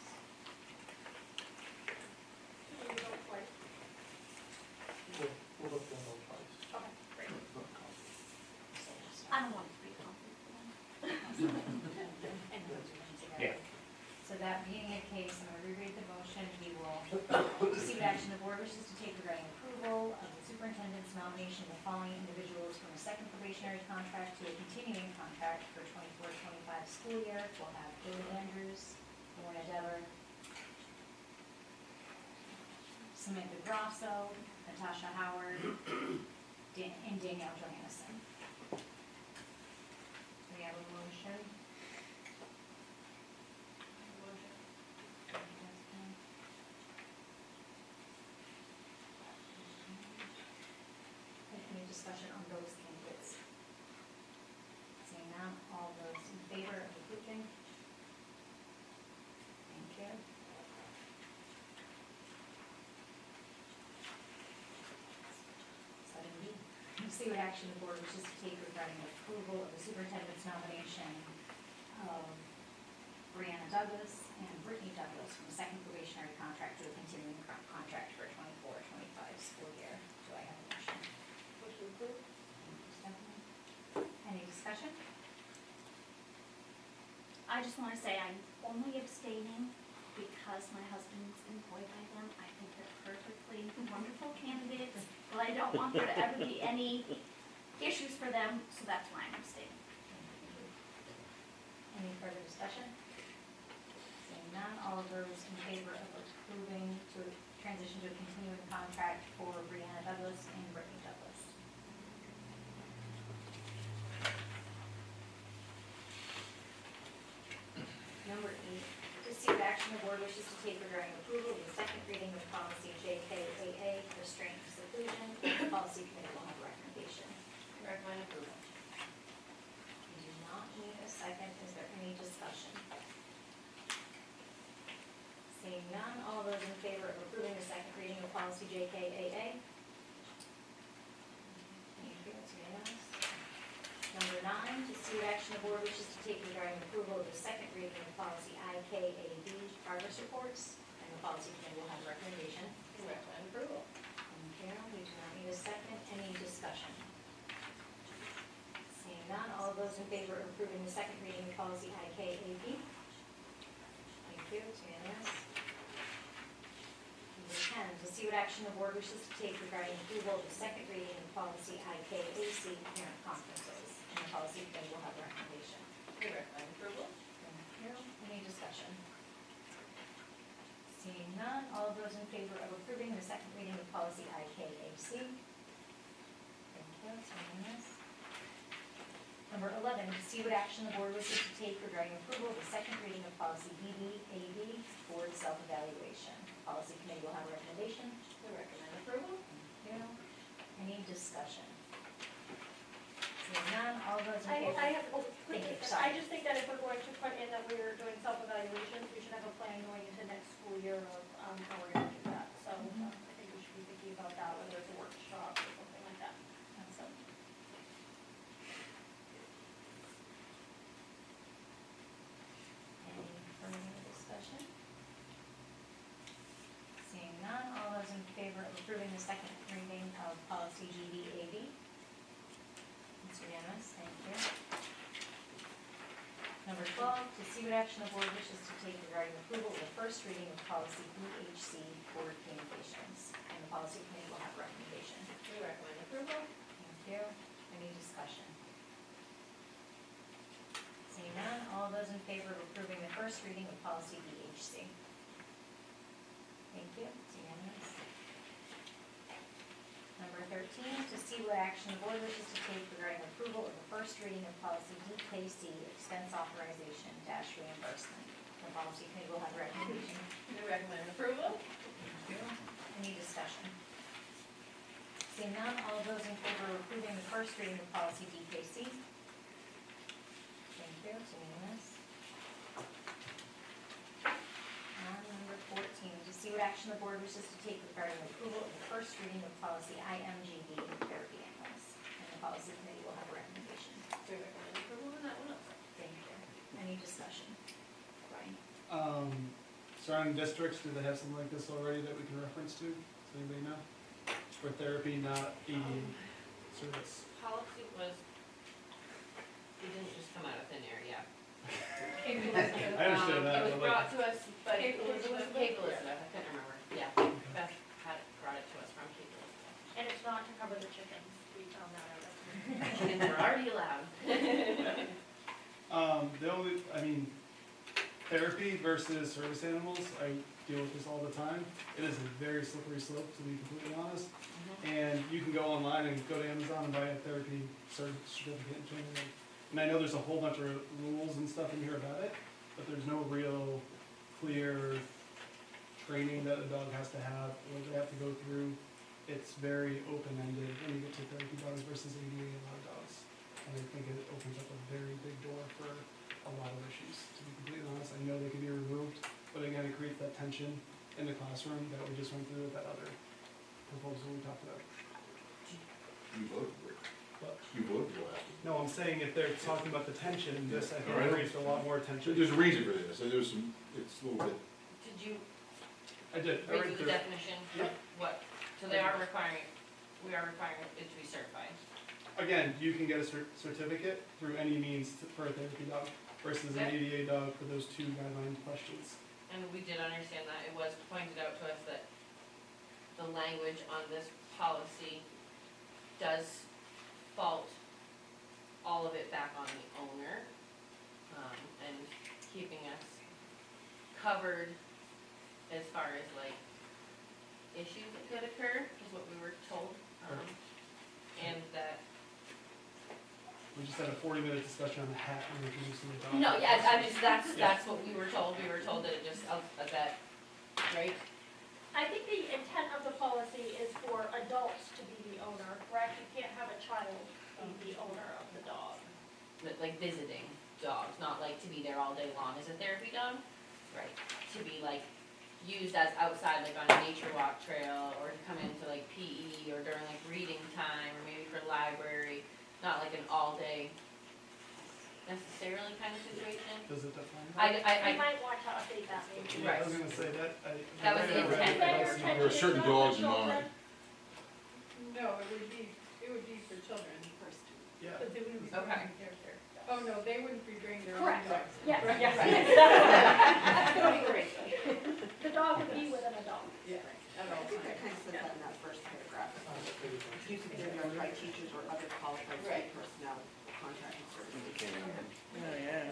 We'll look them all twice. Okay, great. I don't want it to be a conflict for them. Yeah. So that being the case, I'm gonna reread the motion, we will receive action the board wishes to take regarding approval of the superintendent's nomination of the following individuals from a second probationary contract to a continuing contract for 24-25 school year. We'll have David Andrews, Lorna Dever, Samantha Grosso, Natasha Howard, and Danielle Johannesson. We have a motion. Any discussion on those candidates? Seeing none, all those in favor of approving? Thank you. Seven B, see what action the board wishes to take regarding approval of the superintendent's nomination of Brianna Douglas and Brittany Douglas from a second probationary contract to a continuing contract for 24-25 school year. Do I have a motion? Motion approved. Thank you, Stephanie. Any discussion? I just want to say I'm only abstaining because my husband's employed by them. I think they're perfectly wonderful candidates, but I don't want there to ever be any issues for them, so that's why I'm abstaining. Any further discussion? Seeing none, all of those in favor of approving to transition to a continuing contract for Brianna Douglas and Brittany Douglas? Number 8, to see what action the board wishes to take regarding approval of the second reading of policy JKAA, restraint and seclusion. The policy committee will have a recommendation. Recommend approval. We do not need a second. Is there any discussion? Seeing none, all those in favor of approving the second reading of policy JKAA? Thank you, it's unanimous. Number 9, to see what action the board wishes to take regarding approval of the second reading of policy IKAB, progress reports, and the policy committee will have a recommendation. Recommend approval. Thank you. We do not need a second. Any discussion? Seeing none, all those in favor of approving the second reading of policy IKAB? Thank you, it's unanimous. Number 10, to see what action the board wishes to take regarding approval of the second reading of policy IKAC, parent conferences, and the policy committee will have a recommendation. We recommend approval. Thank you. Any discussion? Seeing none, all those in favor of approving the second reading of policy IKAC? Thank you, it's unanimous. Number 11, to see what action the board wishes to take regarding approval of the second reading of policy BBAB, board self-evaluation. Policy committee will have a recommendation. We recommend approval. Thank you. Any discussion? Seeing none, all those in favor? I have, Thank you, I sorry. just think that if we're going to put in that we're doing self-evaluations, we should have a plan going into next school year of, how we're gonna do that. So, I think we should be thinking about that, whether it's a workshop or something like that. So, Any further discussion? Seeing none, all those in favor of approving the second reading of policy BBAB? It's unanimous, thank you. Number 12, to see what action the board wishes to take regarding approval of the first reading of policy BHC, board communications. And the policy committee will have a recommendation. We recommend approval. Thank you. Any discussion? Seeing none, all those in favor of approving the first reading of policy BHC? Thank you, it's unanimous. Number 13, to see what action the board wishes to take regarding approval of the first reading of policy DKC, expense authorization dash reimbursement. The policy committee will have a recommendation. We recommend approval. Thank you. Any discussion? Seeing none, all those in favor of approving the first reading of policy DKC? Thank you, it's unanimous. And number 14, to see what action the board wishes to take regarding approval of the first reading of policy IMGB, therapy animals. And the policy committee will have a recommendation. We recommend approval on that one also. Thank you. Any discussion? Brian? Surrounding districts, do they have something like this already that we can reference to? Does anybody know? For therapy, not ADA service. Policy was, it didn't just come out of thin air, yeah. I understand that, It was but brought to us, but Cape it was Elizabeth? Cape Elizabeth, I couldn't remember, yeah. Beth had brought it to us from Cape Elizabeth. And it's not to cover the chickens, we found that out. Chickens were already allowed. The only, I mean, therapy versus service animals, I deal with this all the time. It is a very slippery slope, to be completely honest. And you can go online and go to Amazon and buy a therapy certificate in January. And I know there's a whole bunch of rules and stuff in here about it, but there's no real clear training that a dog has to have, or they have to go through. It's very open-ended when you get to therapy dogs versus ADA allowed dogs. And I think it opens up a very big door for a lot of issues, to be completely honest. I know they can be removed, but again, it creates that tension in the classroom that we just went through with that other proposal we talked about. You voted for it. What? You voted for that. No, I'm saying if they're talking about the tension, this I think Alright. creates a lot more tension. There's a reason for this, and there's some, it's a little bit, Did you I did, I read read through through the it. definition? Yep. What, so we are requiring it to be certified. Again, you can get a certificate through any means for a therapy dog versus an Yep. ADA dog for those two guideline questions. And we did understand that, it was pointed out to us that the language on this policy does fault all of it back on the owner, and keeping us covered as far as like issues that could occur, is what we were told, and that. We just had a 40-minute discussion on the hat and introducing the dog. No, yeah, I just, that's what we were told that it just, that, right? I think the intent of the policy is for adults to be the owner, correct? You can't have a child be the owner of the dog. That, like visiting dogs, not like to be there all day long as a therapy dog, right? To be like used as outside, like on a nature walk trail, or to come into like PE, or during like reading time, or maybe for library, not like an all-day necessarily kind of situation. Does it define I that? We might want to update that maybe. Yeah, I was gonna say that. That was the intent. there are certain dogs in mind. No, it would be for children first. Yeah. But they wouldn't be Okay. bringing their Oh, no, they wouldn't be bringing their own Correct. dogs. Yes, Right. yes, Right. yes. The dog would be with an adult. Yeah. I think that kind of says that in that first paragraph. You could be by teachers or other qualified state personnel contracting services. Oh, yeah.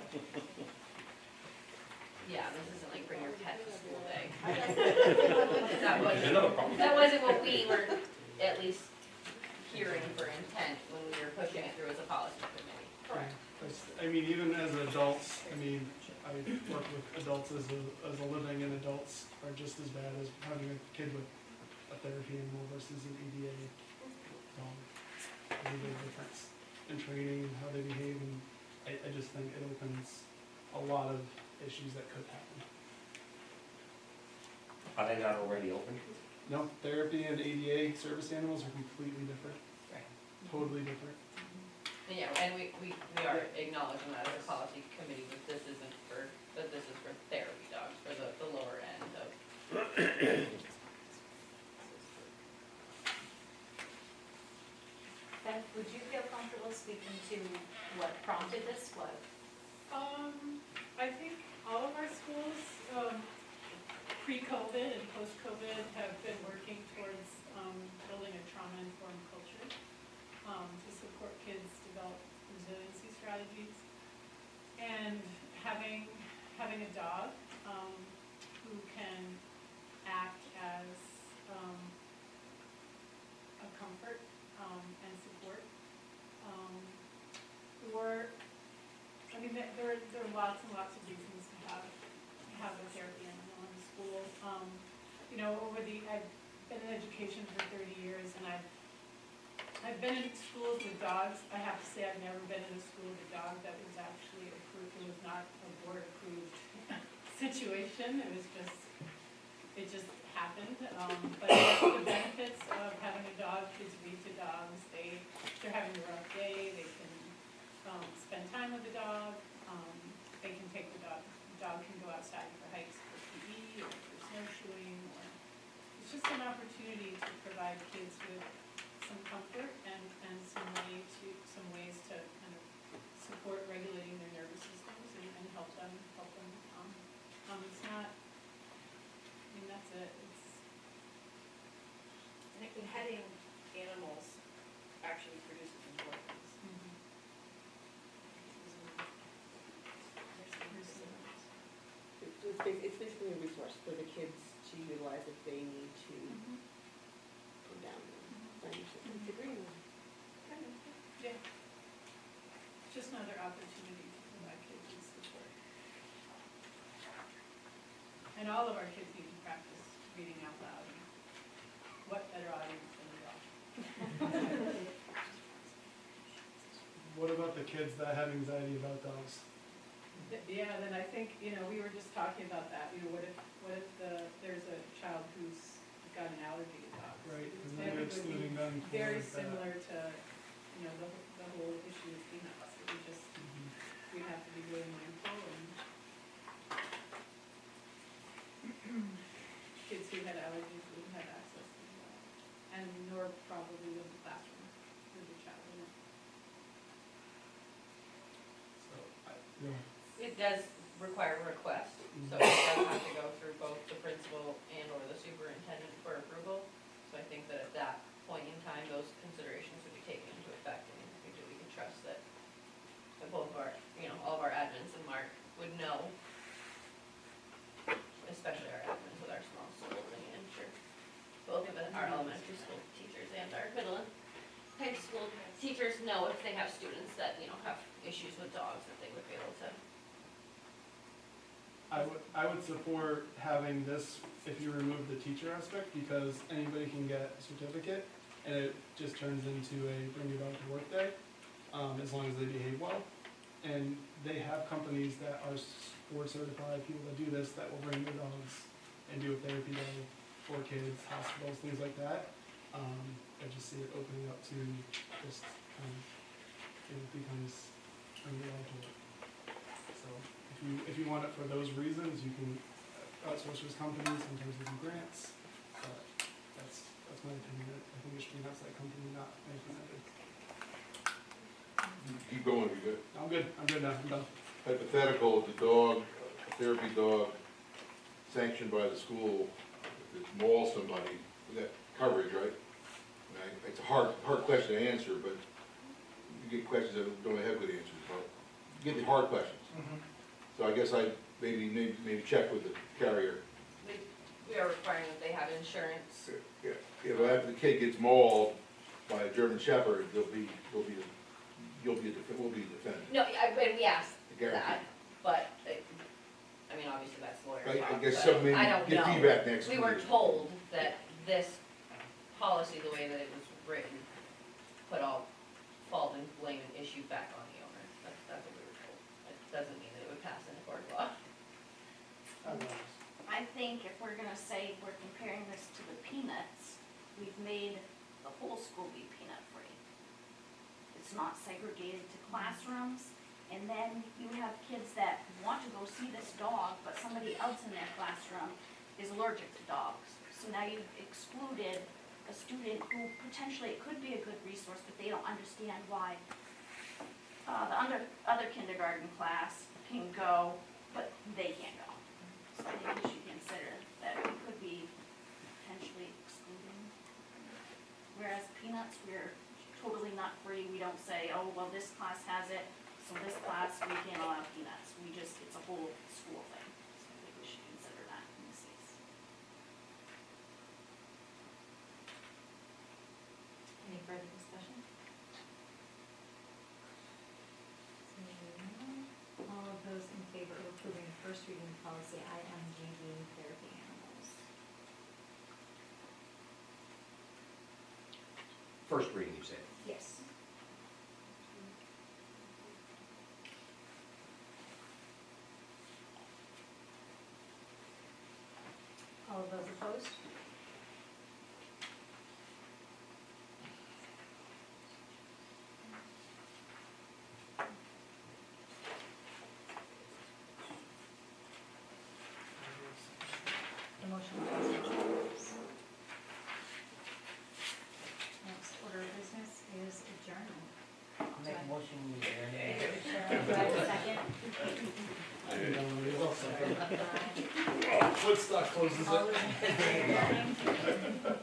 Yeah, this isn't like bring your pet to school day. There's another problem. That wasn't what we were at least hearing for intent when we were pushing it through as a policy committee. Correct. I mean, even as adults, I mean, I work with adults as a living, and adults are just as bad as having a kid with a therapy animal versus an EDA dog. There's a big difference in training and how they behave, and I just think it opens a lot of issues that could happen. Are they not already open? No, therapy and ADA service animals are completely different. Right. Totally different. And yeah, and we are acknowledging that as a policy committee, that this is for therapy dogs, for the lower end of. Beth, would you feel comfortable speaking to what prompted this? What? I think all of our schools, pre-COVID and post-COVID, have been working towards building a trauma-informed culture to support kids develop resiliency strategies. And having a dog who can act as a comfort and support, I mean, there are lots and lots of reasons to have a therapy animal in the school. You know, I've been in education for 30 years, and I've been in schools with dogs. I have to say I've never been in a school with a dog that was actually approved. It was not a board-approved situation. It just happened. But the benefits of having a dog, kids read to dogs. They're having a rough day. They can spend time with the dog. They can opportunity to provide kids with some comfort and some ways to kind of support regulating their nervous systems and help them it's not, I mean, that's it, it's. I think beheading animals actually produces endorphins. It's basically a resource for the kids to utilize if they need to come down. It's agreeing. Yeah. Just another opportunity to provide kids with support. And all of our kids need to practice reading out loud. What better audience than a dog? What about the kids that have anxiety about dogs? Yeah, then I think, we were just talking about that, what if there's a child who's got an allergy to dogs? Right, because Then then you're it would be excluding them for very that. similar to, the whole issue of peanuts, that we have to be really mindful and kids who had allergies wouldn't have access to that, and nor probably would the classroom with the child in it. So, yeah. It does require a request, so it does have to go through both the principal and or the superintendent for approval. So I think that at that point in time, those considerations would be taken into effect, and I think that we can trust that both of our, all of our admins and Mark would know, especially our admins with our small schools, and I'm sure both of our elementary school teachers and our middle and high school teachers know if they have students that, have issues with dogs, that they would be able to. I would support having this if you remove the teacher aspect, because anybody can get a certificate and it just turns into a bring your dog to work day, as long as they behave well. And they have companies that are board certified, people that do this, that will bring their dogs and do a therapy day for kids, hospitals, things like that. I just see it opening up to just kind of, it becomes bring your dog to work. So if you want it for those reasons, you can outsource those companies, sometimes they do grants, but that's my opinion. I think it should be an outside company, not implemented. Keep going, you're good. I'm good now, I'm done. Hypothetical, the dog, a therapy dog sanctioned by the school, if it mauls somebody, we got coverage, right? It's a hard question to answer, but you get questions that don't have good answers, but you get the hard questions. So I guess I maybe check with the carrier. We are requiring that they have insurance. Yeah, but after the kid gets mauled by a German Shepherd, we'll be a defendant. No, we asked Guaranteed. that, but, I mean, obviously that's lawyer I talk, guess but some maybe I don't get know. feedback next We week. were told that this policy, the way that it was written, put all fault and blame and issue back on the owner. That's what we were told. It doesn't mean that it would pass into court of law. I think if we're gonna say we're comparing this to the peanuts, we've made the whole school be peanut free. It's not segregated to classrooms, and then you have kids that want to go see this dog, but somebody else in their classroom is allergic to dogs. So now you've excluded a student who potentially, it could be a good resource, but they don't understand why the other kindergarten class can go, but they can't go. So I think we should consider that we could be potentially excluding. Whereas peanuts, we're totally not free. We don't say, oh, well, this class has it, so this class, we can't allow peanuts. We just, it's a whole school thing. So I think we should consider that in this case. Any further discussion? All of those in favor of approving the first reading policy IMGB therapy animals? First reading, you said. Yes. All of those opposed? The motion passes. Woodstock closes All it. those in favor?